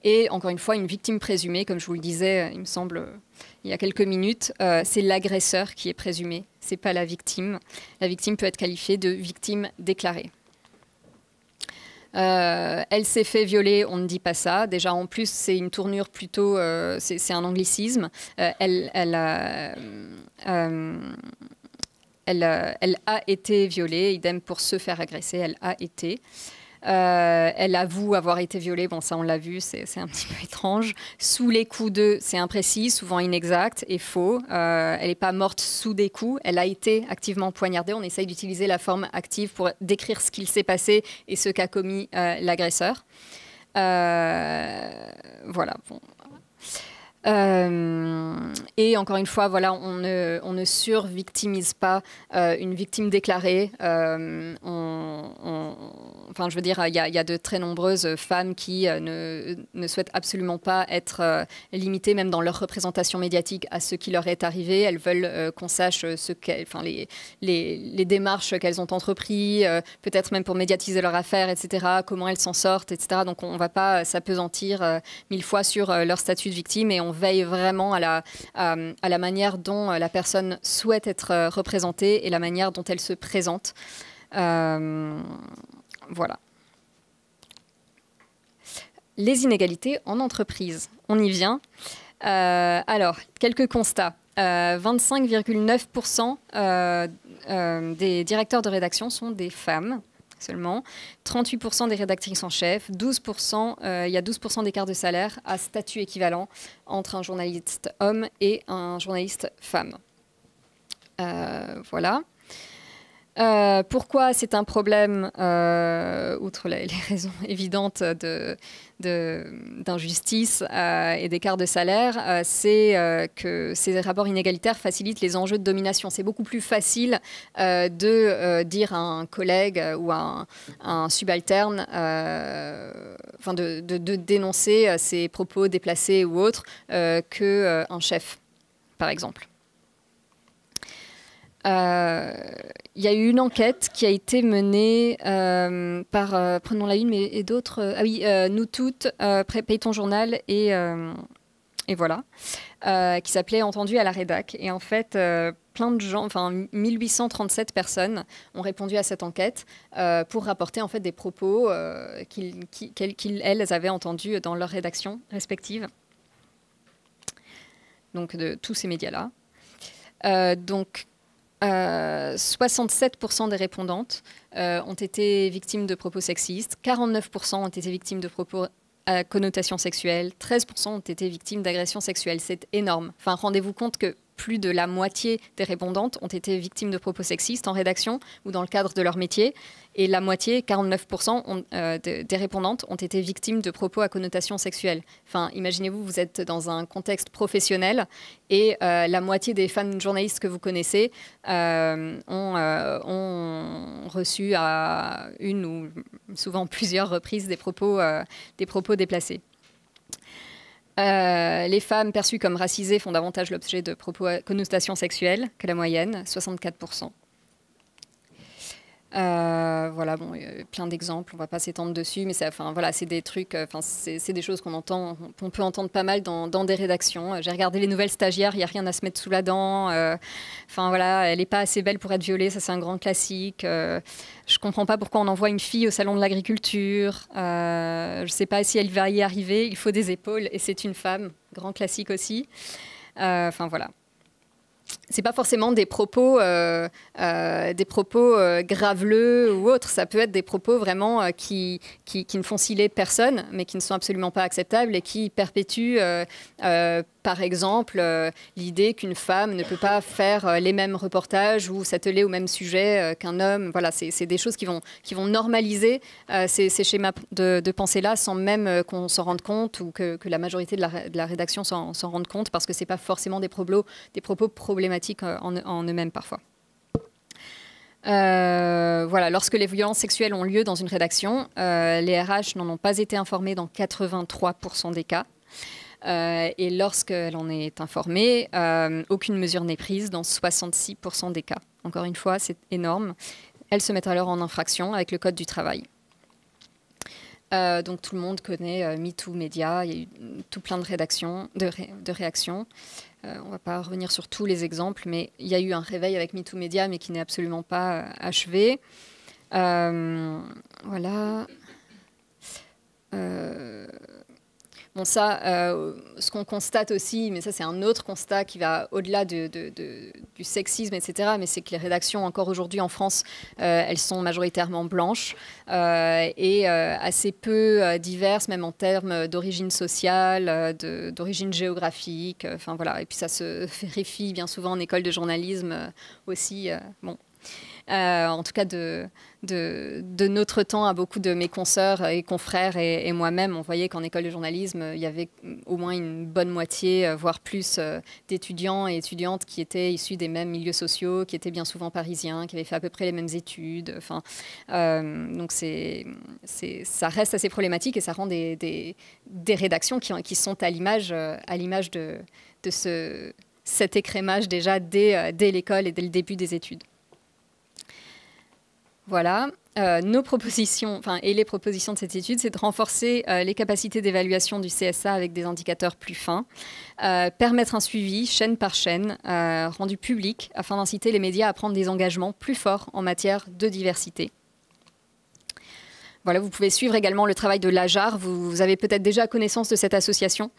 Et encore une fois, une victime présumée, comme je vous le disais, il me semble, il y a quelques minutes, c'est l'agresseur qui est présumé, c'est pas la victime. La victime peut être qualifiée de victime déclarée. Elle s'est fait violer, on ne dit pas ça. Déjà, en plus, c'est une tournure plutôt, c'est un anglicisme. Elle elle a été violée, idem pour se faire agresser, elle a été. Elle avoue avoir été violée, bon ça on l'a vu, c'est un petit peu étrange. Sous les coups de, c'est imprécis, souvent inexact et faux. Elle n'est pas morte sous des coups, elle a été activement poignardée. On essaye d'utiliser la forme active pour décrire ce qu'il s'est passé et ce qu'a commis l'agresseur. Voilà, bon. Et encore une fois, voilà, on ne survictimise pas une victime déclarée. Enfin, je veux dire, il y a de très nombreuses femmes qui ne souhaitent absolument pas être limitées, même dans leur représentation médiatique, à ce qui leur est arrivé. Elles veulent qu'on sache les démarches qu'elles ont entreprises, peut-être même pour médiatiser leur affaire, etc., comment elles s'en sortent, etc. Donc, on ne va pas s'apesantir 1000 fois sur leur statut de victime et on veille vraiment à la manière dont la personne souhaite être représentée et la manière dont elle se présente. Voilà. Les inégalités en entreprise. On y vient. Alors, quelques constats. 25,9% des directeurs de rédaction sont des femmes seulement. 38% des rédactrices en chef. 12%, il y a 12% d'écart de salaire à statut équivalent entre un journaliste homme et un journaliste femme. Voilà. Pourquoi c'est un problème, outre les raisons évidentes d'injustice et d'écart de salaire, c'est que ces rapports inégalitaires facilitent les enjeux de domination. C'est beaucoup plus facile de dire à un collègue ou à un subalterne, enfin de dénoncer ses propos déplacés ou autres qu'un chef, par exemple. Il y a eu une enquête qui a été menée par, prenons la une, mais et d'autres, Nous Toutes, Paye ton journal et voilà, qui s'appelait Entendu à la rédac. Et en fait, plein de gens, enfin 1837 personnes ont répondu à cette enquête pour rapporter en fait des propos qu'elles avaient entendus dans leurs rédactions respectives. Donc de tous ces médias-là. 67% des répondantes ont été victimes de propos sexistes, 49% ont été victimes de propos à connotation sexuelle, 13% ont été victimes d'agressions sexuelles. C'est énorme. Enfin, rendez-vous compte que plus de la moitié des répondantes ont été victimes de propos sexistes en rédaction ou dans le cadre de leur métier. Et la moitié, 49% des répondantes ont été victimes de propos à connotation sexuelle. Enfin, imaginez-vous, vous êtes dans un contexte professionnel et la moitié des femmes journalistes que vous connaissez ont reçu à une ou souvent plusieurs reprises des propos déplacés. Les femmes perçues comme racisées font davantage l'objet de propos à connotation sexuelle que la moyenne, 64%. Voilà, bon, plein d'exemples, on ne va pas s'étendre dessus, mais voilà, c'est des trucs, c'est des choses qu'on peut entendre pas mal dans des rédactions. J'ai regardé les nouvelles stagiaires, il n'y a rien à se mettre sous la dent. Voilà, elle n'est pas assez belle pour être violée, ça c'est un grand classique. Je ne comprends pas pourquoi on envoie une fille au salon de l'agriculture. Je ne sais pas si elle va y arriver, il faut des épaules et c'est une femme, grand classique aussi. Voilà. C'est pas forcément des propos graveleux ou autres. Ça peut être des propos vraiment qui ne font sciller personne, mais qui ne sont absolument pas acceptables et qui perpétuent, par exemple, l'idée qu'une femme ne peut pas faire les mêmes reportages ou s'atteler au même sujet qu'un homme. Voilà, c'est des choses qui vont normaliser ces schémas de pensée-là sans même qu'on s'en rende compte ou que la majorité de la rédaction s'en rende compte, parce que c'est pas forcément des propos problématiques en eux-mêmes parfois. Voilà, lorsque les violences sexuelles ont lieu dans une rédaction, les RH n'en ont pas été informés dans 83% des cas. Et lorsqu'elle en est informée, aucune mesure n'est prise dans 66% des cas. Encore une fois, c'est énorme. Elles se mettent alors en infraction avec le Code du travail. Donc tout le monde connaît MeToo Média, il y a eu tout plein de réactions. On ne va pas revenir sur tous les exemples, mais il y a eu un réveil avec MeToo Média, mais qui n'est absolument pas achevé. Voilà. Bon, ça, ce qu'on constate aussi, mais ça c'est un autre constat qui va au-delà du sexisme, etc., mais c'est que les rédactions, encore aujourd'hui en France, elles sont majoritairement blanches et assez peu diverses, même en termes d'origine sociale, d'origine géographique. Enfin voilà, et puis ça se vérifie bien souvent en école de journalisme aussi. Bon. En tout cas de notre temps, à beaucoup de mes consoeurs et confrères et moi-même, on voyait qu'en école de journalisme, il y avait au moins une bonne moitié, voire plus, d'étudiants et étudiantes qui étaient issus des mêmes milieux sociaux, qui étaient bien souvent parisiens, qui avaient fait à peu près les mêmes études. Enfin, donc ça reste assez problématique et ça rend des rédactions qui sont à l'image de cet écrémage déjà dès l'école et dès le début des études. Voilà, nos propositions, et les propositions de cette étude, c'est de renforcer les capacités d'évaluation du CSA avec des indicateurs plus fins, permettre un suivi chaîne par chaîne, rendu public, afin d'inciter les médias à prendre des engagements plus forts en matière de diversité. Voilà, vous pouvez suivre également le travail de l'AJAR. Vous avez peut-être déjà connaissance de cette association.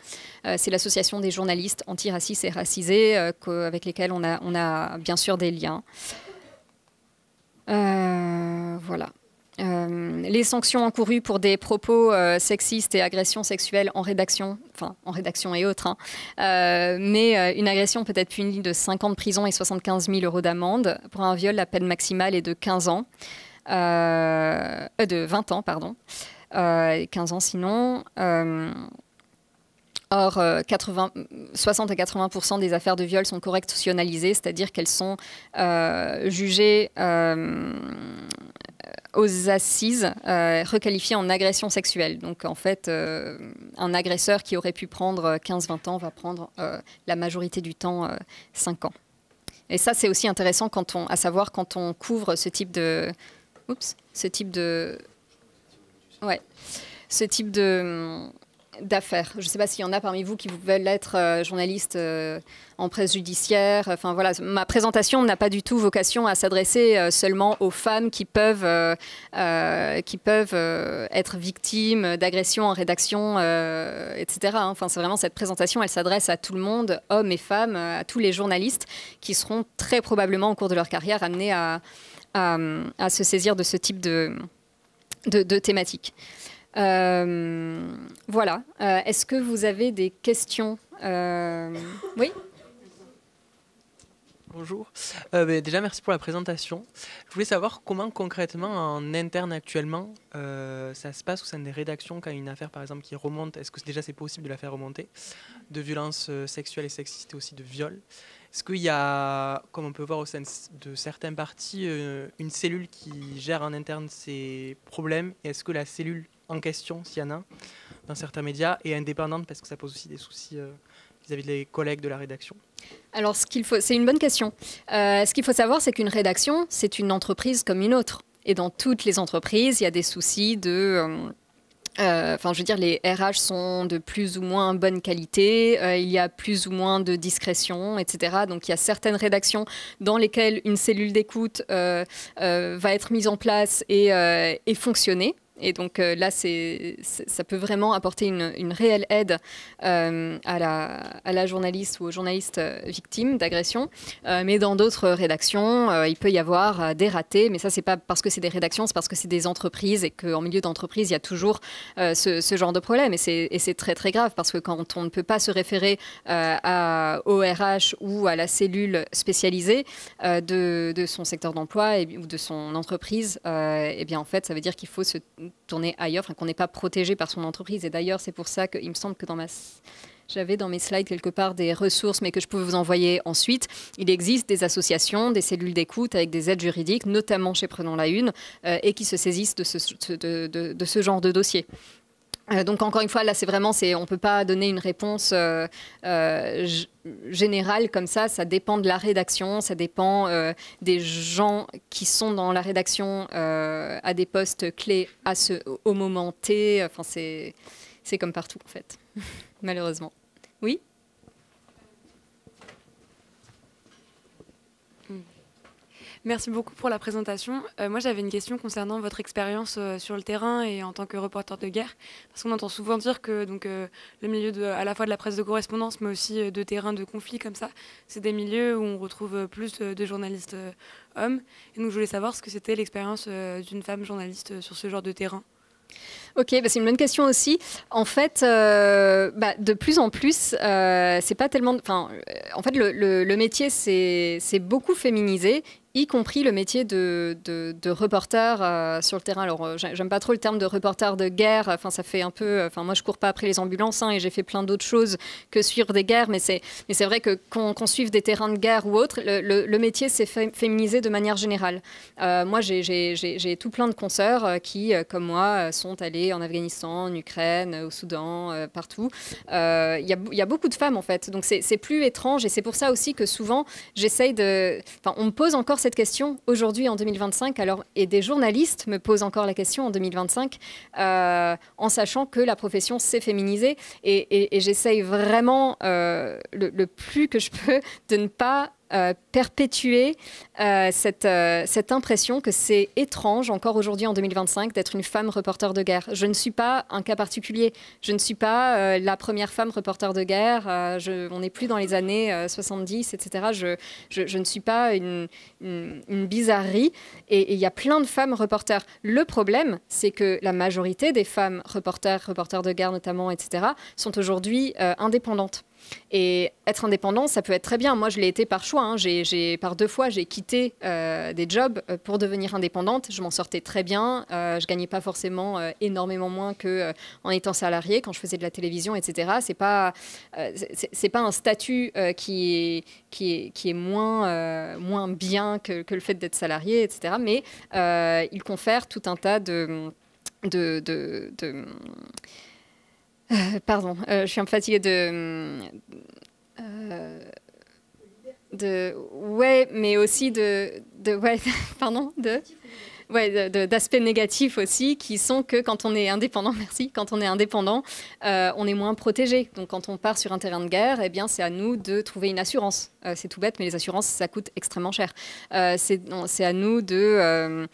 C'est l'association des journalistes antiracistes et racisés avec lesquels on a bien sûr des liens. Voilà. Les sanctions encourues pour des propos sexistes et agressions sexuelles en rédaction et autres, hein. Mais une agression peut être punie de 5 ans de prison et 75 000 € d'amende. Pour un viol, la peine maximale est de 15 ans. De 20 ans, pardon. 15 ans sinon. Or, 60 à 80% des affaires de viol sont correctionnalisées, c'est-à-dire qu'elles sont jugées aux assises, requalifiées en agression sexuelle. Donc, en fait, un agresseur qui aurait pu prendre 15-20 ans va prendre la majorité du temps 5 ans. Et ça, c'est aussi intéressant à savoir quand on couvre ce type d'affaires. Je ne sais pas s'il y en a parmi vous qui veulent être journalistes en presse judiciaire. Enfin voilà, ma présentation n'a pas du tout vocation à s'adresser seulement aux femmes qui peuvent être victimes d'agressions en rédaction, etc. Enfin, c'est vraiment cette présentation, elle s'adresse à tout le monde, hommes et femmes, à tous les journalistes qui seront très probablement au cours de leur carrière amenés à se saisir de ce type de thématiques. Voilà. Est-ce que vous avez des questions? Oui. Bonjour. Déjà, merci pour la présentation. Je voulais savoir comment concrètement, en interne actuellement, ça se passe au sein des rédactions quand il y a une affaire, par exemple, qui remonte. Est-ce que déjà c'est possible de la faire remonter? De violences sexuelles et sexistes et aussi de viols. Est-ce qu'il y a, comme on peut voir au sein de certains partis, une cellule qui gère en interne ces problèmes? Et est-ce que la cellule en question, s'il y en a, dans certains médias, est indépendante parce que ça pose aussi des soucis vis-à-vis des collègues de la rédaction? Alors, c'est une bonne question. Ce qu'il faut savoir, c'est qu'une rédaction, c'est une entreprise comme une autre. Et dans toutes les entreprises, il y a des soucis de... je veux dire, les RH sont de plus ou moins bonne qualité, il y a plus ou moins de discrétion, etc. Donc, il y a certaines rédactions dans lesquelles une cellule d'écoute va être mise en place et fonctionner. Et donc là, ça peut vraiment apporter une réelle aide à la journaliste ou aux journalistes victimes d'agression. Mais dans d'autres rédactions, il peut y avoir des ratés. Mais ça, c'est pas parce que c'est des rédactions, c'est parce que c'est des entreprises et qu'en milieu d'entreprise, il y a toujours ce genre de problème. Et c'est très, très grave parce que quand on ne peut pas se référer au RH ou à la cellule spécialisée de son secteur d'emploi ou de son entreprise, eh bien, en fait, ça veut dire qu'il faut se tourner ailleurs, qu'on n'est pas protégé par son entreprise. Et d'ailleurs, c'est pour ça qu'il me semble que j'avais dans mes slides quelque part des ressources, mais que je peux vous envoyer ensuite. Il existe des associations, des cellules d'écoute avec des aides juridiques, notamment chez Prenons la Une, et qui se saisissent de ce genre de dossier. Donc encore une fois, là, on ne peut pas donner une réponse générale comme ça. Ça dépend de la rédaction, ça dépend des gens qui sont dans la rédaction à des postes clés au moment T. Enfin, c'est comme partout en fait, malheureusement. Oui. Merci beaucoup pour la présentation. Moi, j'avais une question concernant votre expérience sur le terrain et en tant que reporter de guerre. Parce qu'on entend souvent dire que le milieu à la fois de la presse de correspondance, mais aussi de terrain de conflit comme ça, c'est des milieux où on retrouve plus de journalistes hommes. Et donc, je voulais savoir ce que c'était l'expérience d'une femme journaliste sur ce genre de terrain. Ok, c'est une bonne question aussi. En fait, de plus en plus, c'est pas tellement. En fait, le métier c'est beaucoup féminisé, y compris le métier de reporter sur le terrain. Alors, j'aime pas trop le terme de reporter de guerre. Enfin, ça fait un peu. Enfin, moi, je cours pas après les ambulances et j'ai fait plein d'autres choses que suivre des guerres. Mais c'est vrai que qu'on suive des terrains de guerre ou autres, le métier s'est féminisé de manière générale. Moi, j'ai tout plein de consoeurs qui, comme moi, sont allés en Afghanistan, en Ukraine, au Soudan, partout. Il y a beaucoup de femmes, en fait. Donc, c'est plus étrange. Et c'est pour ça aussi que souvent, j'essaye de... Enfin, on me pose encore cette question aujourd'hui, en 2025. Alors, et des journalistes me posent encore la question en 2025, en sachant que la profession s'est féminisée. Et j'essaye vraiment, le plus que je peux, de ne pas... perpétuer cette impression que c'est étrange, encore aujourd'hui en 2025, d'être une femme reporter de guerre. Je ne suis pas un cas particulier. Je ne suis pas la première femme reporter de guerre. On n'est plus dans les années 70, etc. Je ne suis pas une bizarrerie. Et il y a plein de femmes reporters. Le problème, c'est que la majorité des femmes reporters de guerre notamment, etc., sont aujourd'hui indépendantes. Et être indépendant, ça peut être très bien. Moi, je l'ai été par choix. Par 2 fois, j'ai quitté des jobs pour devenir indépendante. Je m'en sortais très bien. Je gagnais pas forcément énormément moins qu'en étant salariée quand je faisais de la télévision, etc. C'est pas un statut qui est moins bien que le fait d'être salarié, etc. Mais il confère tout un tas pardon, je suis un peu fatiguée ouais, mais aussi d'aspects négatifs aussi, qui sont que quand on est indépendant, on est moins protégé. Donc quand on part sur un terrain de guerre, eh bien c'est à nous de trouver une assurance. C'est tout bête, mais les assurances, ça coûte extrêmement cher. C'est à nous de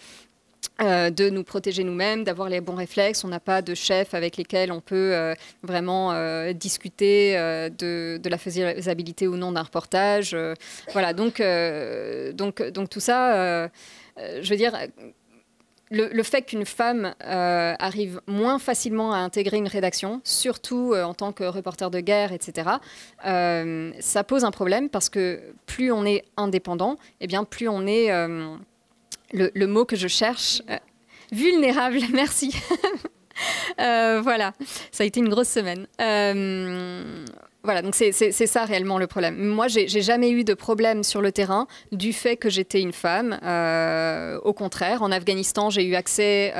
nous protéger nous-mêmes, d'avoir les bons réflexes. On n'a pas de chef avec lesquels on peut vraiment discuter de la faisabilité ou non d'un reportage. Voilà, donc tout ça, je veux dire... Le fait qu'une femme arrive moins facilement à intégrer une rédaction, surtout en tant que reporter de guerre, etc., ça pose un problème parce que plus on est indépendant, eh bien plus on est... Le mot que je cherche, vulnérable, merci. Voilà, ça a été une grosse semaine. Voilà, donc c'est ça réellement le problème. Moi, j'ai jamais eu de problème sur le terrain du fait que j'étais une femme. Au contraire, en Afghanistan, j'ai eu accès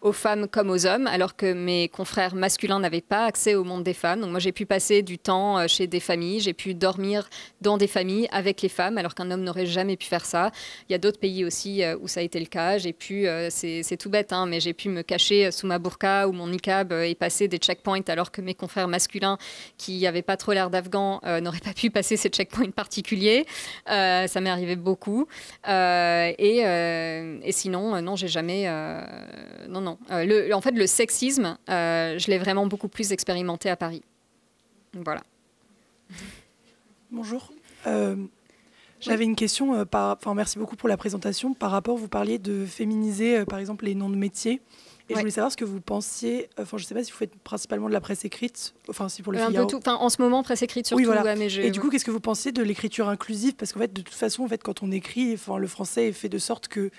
aux femmes comme aux hommes, alors que mes confrères masculins n'avaient pas accès au monde des femmes. Donc moi, j'ai pu passer du temps chez des familles, j'ai pu dormir dans des familles avec les femmes, alors qu'un homme n'aurait jamais pu faire ça. Il y a d'autres pays aussi où ça a été le cas. J'ai pu, c'est tout bête, mais j'ai pu me cacher sous ma burqa ou mon niqab et passer des checkpoints, alors que mes confrères masculins qui n'avaient pas trop l'air d'Afghans n'auraient pas pu passer ces checkpoints particuliers. Ça m'est arrivé beaucoup. Et sinon, non, j'ai jamais... non. En fait, le sexisme, je l'ai vraiment beaucoup plus expérimenté à Paris. Voilà. Bonjour. J'avais une question, merci beaucoup pour la présentation. Par rapport, vous parliez de féminiser, par exemple, les noms de métiers. Et je voulais savoir ce que vous pensiez. Je ne sais pas si vous faites principalement de la presse écrite, si pour le Figaro. Un peu tout. En ce moment, presse écrite surtout. Oui, voilà. Mais et du coup, qu'est-ce que vous pensez de l'écriture inclusive? Parce qu'en fait, de toute façon, quand on écrit, le français est fait de sorte que,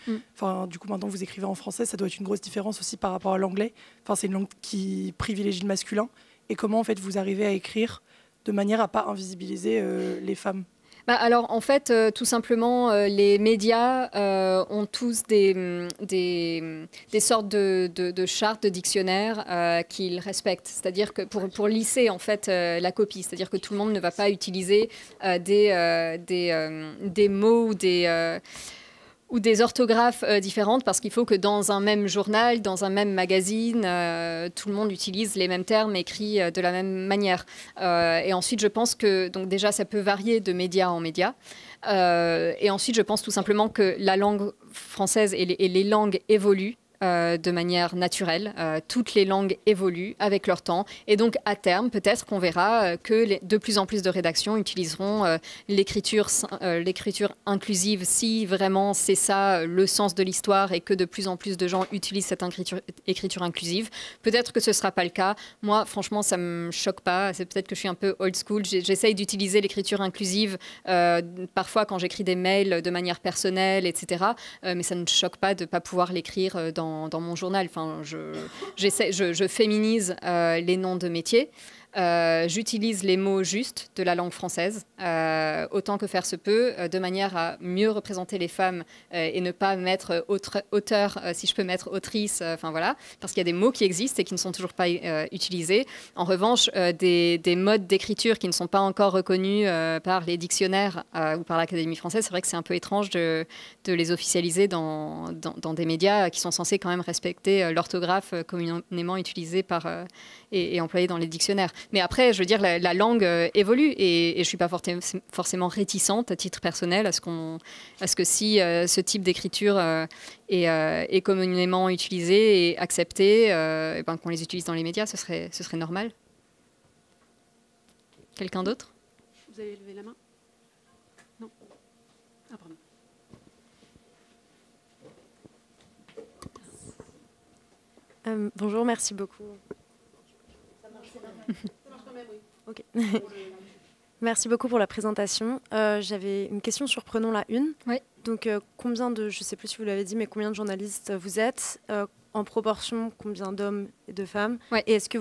du coup, maintenant vous écrivez en français, ça doit être une grosse différence aussi par rapport à l'anglais. C'est une langue qui privilégie le masculin. Et comment, en fait, vous arrivez à écrire de manière à pas invisibiliser les femmes? Alors, en fait, tout simplement, les médias ont tous des sortes de chartes, de dictionnaires qu'ils respectent. C'est-à-dire que pour lisser, en fait, la copie, c'est-à-dire que tout le monde ne va pas utiliser des mots ou des orthographes différentes, parce qu'il faut que dans un même journal, dans un même magazine, tout le monde utilise les mêmes termes écrits de la même manière. Et ensuite, je pense que donc déjà, ça peut varier de média en média. Et ensuite, je pense tout simplement que la langue française et les langues évoluent de manière naturelle. Toutes les langues évoluent avec leur temps. Et donc, à terme, peut-être qu'on verra que de plus en plus de rédactions utiliseront l'écriture inclusive si vraiment c'est ça le sens de l'histoire et que de plus en plus de gens utilisent cette écriture inclusive. Peut-être que ce ne sera pas le cas. Moi, franchement, ça ne me choque pas. C'est peut-être que je suis un peu old school. J'essaye d'utiliser l'écriture inclusive parfois quand j'écris des mails de manière personnelle, etc. Mais ça ne me choque pas de ne pas pouvoir l'écrire dans mon journal. Enfin, je féminise les noms de métiers. J'utilise les mots justes de la langue française, autant que faire se peut, de manière à mieux représenter les femmes et ne pas mettre auteur, si je peux mettre autrice, enfin voilà, parce qu'il y a des mots qui existent et qui ne sont toujours pas utilisés. En revanche, des modes d'écriture qui ne sont pas encore reconnus par les dictionnaires ou par l'Académie française, c'est vrai que c'est un peu étrange de les officialiser dans des médias qui sont censés quand même respecter l'orthographe communément utilisée et employée dans les dictionnaires. Mais après, je veux dire, la langue évolue et je ne suis pas forcément réticente à titre personnel à ce que si ce type d'écriture est communément utilisé et accepté, et ben, qu'on les utilise dans les médias, ce serait normal. Quelqu'un d'autre? Vous avez levé la main? Non. Ah, pardon. Bonjour, merci beaucoup. Ça marche quand même, oui. Ok. Merci beaucoup pour la présentation. J'avais une question sur Prenons la Une. Oui. Donc, combien de, je ne sais plus si vous l'avez dit, mais combien de journalistes vous êtes en proportion, combien d'hommes et de femmes? Ouais. Et est-ce que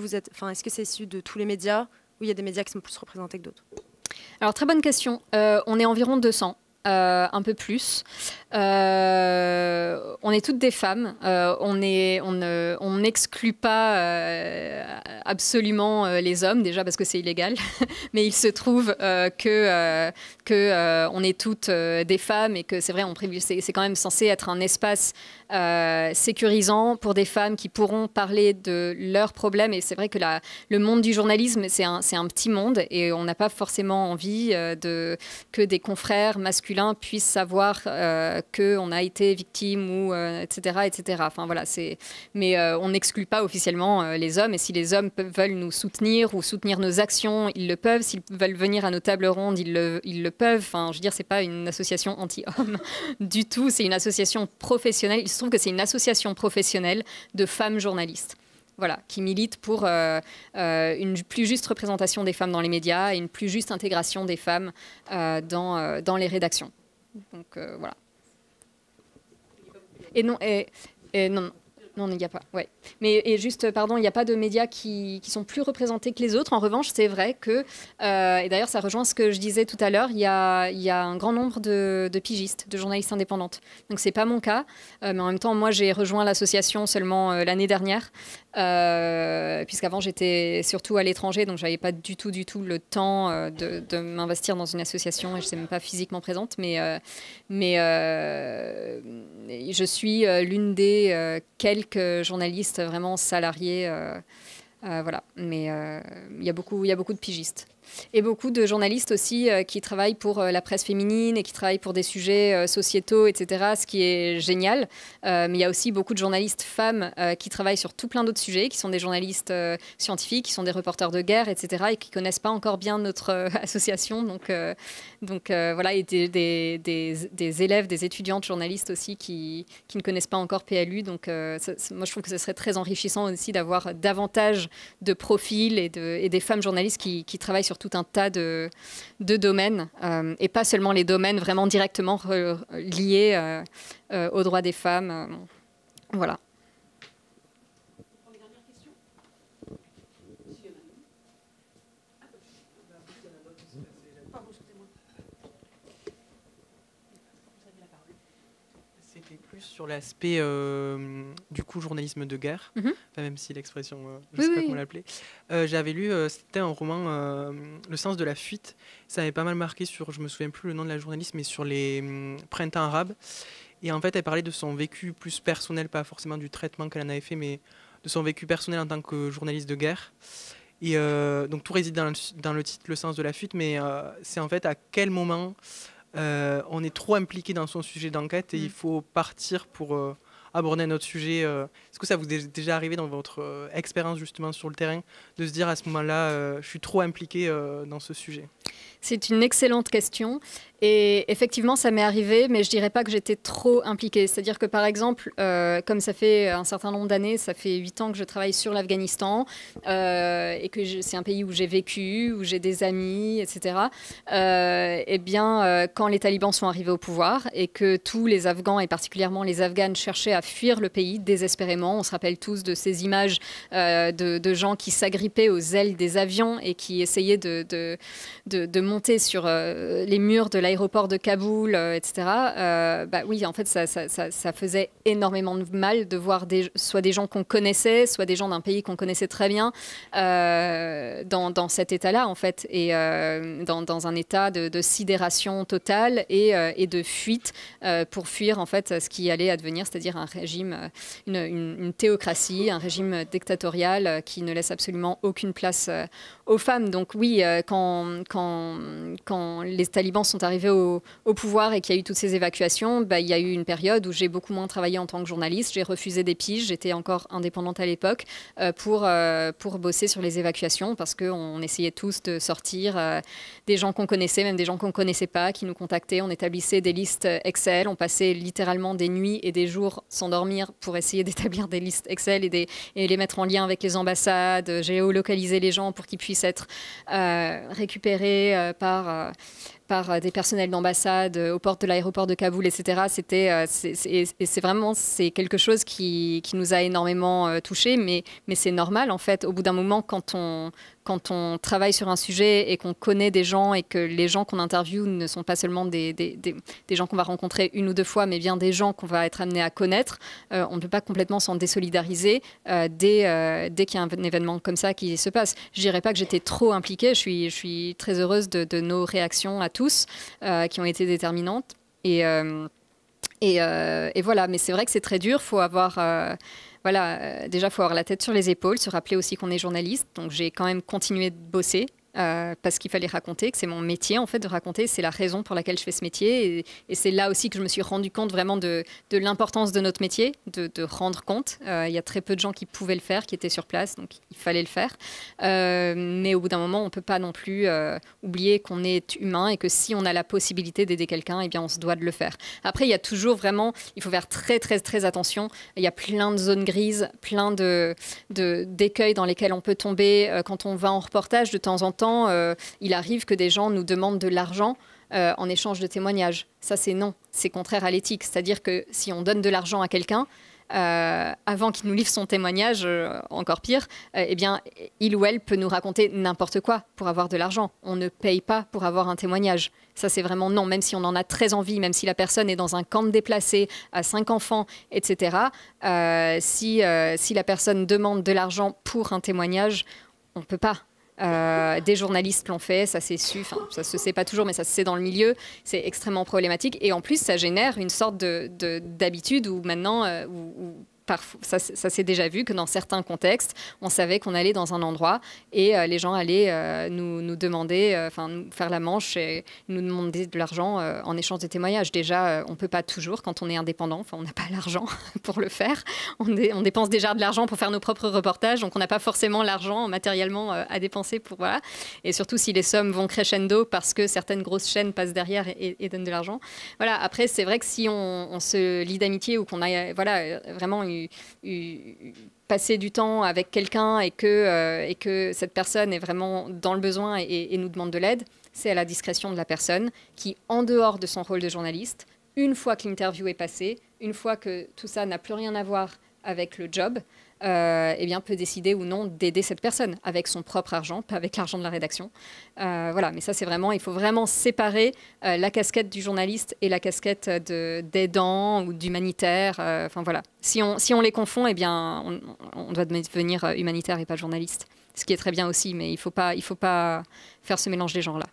c'est issu de tous les médias ou il y a des médias qui sont plus représentés que d'autres? Alors, très bonne question. On est environ 200. Un peu plus. On est toutes des femmes. On n'exclut pas absolument les hommes, déjà parce que c'est illégal. Mais il se trouve que on est toutes des femmes et que c'est vrai, c'est quand même censé être un espace sécurisant pour des femmes qui pourront parler de leurs problèmes. Et c'est vrai que le monde du journalisme, c'est un petit monde et on n'a pas forcément envie que des confrères masculins puissent savoir qu'on a été victime ou etc. Enfin voilà, mais on n'exclut pas officiellement les hommes et si les hommes veulent nous soutenir ou soutenir nos actions, ils le peuvent. S'ils veulent venir à nos tables rondes, ils le peuvent. Enfin, je veux dire, c'est pas une association anti-hommes du tout. C'est une association professionnelle. Il se trouve que c'est une association professionnelle de femmes journalistes. Voilà, qui milite pour une plus juste représentation des femmes dans les médias et une plus juste intégration des femmes dans les rédactions. Donc voilà. Et non, non, il n'y a pas. Ouais. Mais et juste, pardon, il n'y a pas de médias qui sont plus représentés que les autres. En revanche, c'est vrai que, et d'ailleurs, ça rejoint ce que je disais tout à l'heure, il y a un grand nombre de pigistes, de journalistes indépendantes. Donc, c'est pas mon cas. Mais en même temps, moi, j'ai rejoint l'association seulement l'année dernière, puisqu'avant, j'étais surtout à l'étranger, donc j'avais pas du tout le temps de m'investir dans une association et je n'étais même pas physiquement présente. Mais je suis l'une des quelques journalistes vraiment salariés, voilà. Mais il y a beaucoup de pigistes. Et beaucoup de journalistes aussi qui travaillent pour la presse féminine et qui travaillent pour des sujets sociétaux, etc., ce qui est génial. Mais il y a aussi beaucoup de journalistes femmes qui travaillent sur tout plein d'autres sujets, qui sont des journalistes scientifiques, qui sont des reporters de guerre, etc., et qui ne connaissent pas encore bien notre association. Donc voilà, et des élèves, des étudiantes journalistes aussi qui ne connaissent pas encore PLU. Donc moi, je trouve que ce serait très enrichissant aussi d'avoir davantage de profils et des femmes journalistes qui travaillent sur tout un tas de domaines et pas seulement les domaines vraiment directement liés aux droits des femmes. Voilà. C'était plus sur l'aspect du coup journalisme de guerre, enfin, même si l'expression, je ne sais pas comment l'appeler. J'avais lu, c'était un roman, Le sens de la fuite. Ça m'avait pas mal marqué sur, je me souviens plus le nom de la journaliste, mais sur les printemps arabes. Et en fait, elle parlait de son vécu plus personnel, pas forcément du traitement qu'elle en avait fait, mais de son vécu personnel en tant que journaliste de guerre. Et donc tout réside dans le titre Le sens de la fuite, mais c'est en fait à quel moment on est trop impliqué dans son sujet d'enquête et il faut partir pour aborder un autre sujet. Est-ce que ça vous est déjà arrivé dans votre expérience justement sur le terrain de se dire à ce moment-là, je suis trop impliqué dans ce sujet? C'est une excellente question. Et effectivement, ça m'est arrivé, mais je dirais pas que j'étais trop impliquée. C'est-à-dire que, par exemple, comme ça fait un certain nombre d'années, ça fait 8 ans que je travaille sur l'Afghanistan et que c'est un pays où j'ai vécu, où j'ai des amis, etc. Eh bien, quand les talibans sont arrivés au pouvoir et que tous les Afghans, et particulièrement les Afghanes, cherchaient à fuir le pays désespérément, on se rappelle tous de ces images de gens qui s'agrippaient aux ailes des avions et qui essayaient de monter sur les murs de l'aéroport de Kaboul, etc. Bah oui, en fait, ça faisait énormément de mal de voir soit des gens qu'on connaissait, soit des gens d'un pays qu'on connaissait très bien dans cet état-là, en fait, et dans un état de sidération totale et de fuite pour fuir, en fait, ce qui allait advenir, c'est-à-dire un régime, une théocratie, un régime dictatorial qui ne laisse absolument aucune place aux femmes. Donc oui, quand les talibans sont arrivés au pouvoir et qu'il y a eu toutes ces évacuations, bah, il y a eu une période où j'ai beaucoup moins travaillé en tant que journaliste. J'ai refusé des piges, j'étais encore indépendante à l'époque, pour bosser sur les évacuations parce qu'on essayait tous de sortir des gens qu'on connaissait, même des gens qu'on ne connaissait pas, qui nous contactaient. On établissait des listes Excel, on passait littéralement des nuits et des jours sans dormir pour essayer d'établir des listes Excel et les mettre en lien avec les ambassades, géolocaliser les gens pour qu'ils puissent être récupérés par des personnels d'ambassade aux portes de l'aéroport de Kaboul, etc. C'est quelque chose qui nous a énormément touchés, mais c'est normal, en fait. Au bout d'un moment, quand on travaille sur un sujet et qu'on connaît des gens et que les gens qu'on interviewe ne sont pas seulement des gens qu'on va rencontrer une ou deux fois, mais bien des gens qu'on va être amené à connaître, on ne peut pas complètement s'en désolidariser dès qu'il y a un événement comme ça qui se passe. Je ne dirais pas que j'étais trop impliquée. Je suis très heureuse de nos réactions à tous qui ont été déterminantes. Et voilà, mais c'est vrai que c'est très dur. Faut avoir... déjà, il faut avoir la tête sur les épaules, se rappeler aussi qu'on est journaliste. Donc, j'ai quand même continué de bosser parce qu'il fallait raconter, que c'est mon métier, en fait, de raconter. C'est la raison pour laquelle je fais ce métier. Et c'est là aussi que je me suis rendu compte vraiment de l'importance de notre métier, de rendre compte. Il y a très peu de gens qui pouvaient le faire, qui étaient sur place, donc il fallait le faire. Mais au bout d'un moment, on ne peut pas non plus oublier qu'on est humain et que si on a la possibilité d'aider quelqu'un, eh bien, on se doit de le faire. Après, il y a toujours vraiment... Il faut faire très, très, très attention. Il y a plein de zones grises, plein d'écueils dans lesquels on peut tomber. Quand on va en reportage, de temps en temps, il arrive que des gens nous demandent de l'argent en échange de témoignages. Ça, c'est non. C'est contraire à l'éthique. C'est-à-dire que si on donne de l'argent à quelqu'un, avant qu'il nous livre son témoignage, encore pire, eh bien, il ou elle peut nous raconter n'importe quoi pour avoir de l'argent. On ne paye pas pour avoir un témoignage. Ça, c'est vraiment non. Même si on en a très envie, même si la personne est dans un camp de déplacés, à 5 enfants, etc., si la personne demande de l'argent pour un témoignage, on ne peut pas. Des journalistes l'ont fait, ça s'est su, ça se sait pas toujours, mais ça se sait dans le milieu, c'est extrêmement problématique et en plus ça génère une sorte d'habitude où maintenant, parfois, ça s'est déjà vu que dans certains contextes, on savait qu'on allait dans un endroit et les gens allaient nous demander, nous faire la manche et nous demander de l'argent en échange des témoignages. Déjà, on ne peut pas toujours quand on est indépendant, on n'a pas l'argent pour le faire. On dépense déjà de l'argent pour faire nos propres reportages, donc on n'a pas forcément l'argent matériellement à dépenser pour voilà. Et surtout si les sommes vont crescendo parce que certaines grosses chaînes passent derrière et donnent de l'argent. Voilà. Après, c'est vrai que si on se lie d'amitié ou qu'on a vraiment passer du temps avec quelqu'un et que cette personne est vraiment dans le besoin et nous demande de l'aide, c'est à la discrétion de la personne qui, en dehors de son rôle de journaliste, une fois que l'interview est passée, une fois que tout ça n'a plus rien à voir avec le job, eh bien, peut décider ou non d'aider cette personne avec son propre argent, pas avec l'argent de la rédaction. Voilà, mais ça, c'est vraiment, il faut vraiment séparer la casquette du journaliste et la casquette d'aidant ou d'humanitaire. Enfin, voilà. Si on les confond, eh bien, on doit devenir humanitaire et pas journaliste. Ce qui est très bien aussi, mais il faut pas faire ce mélange des genres-là.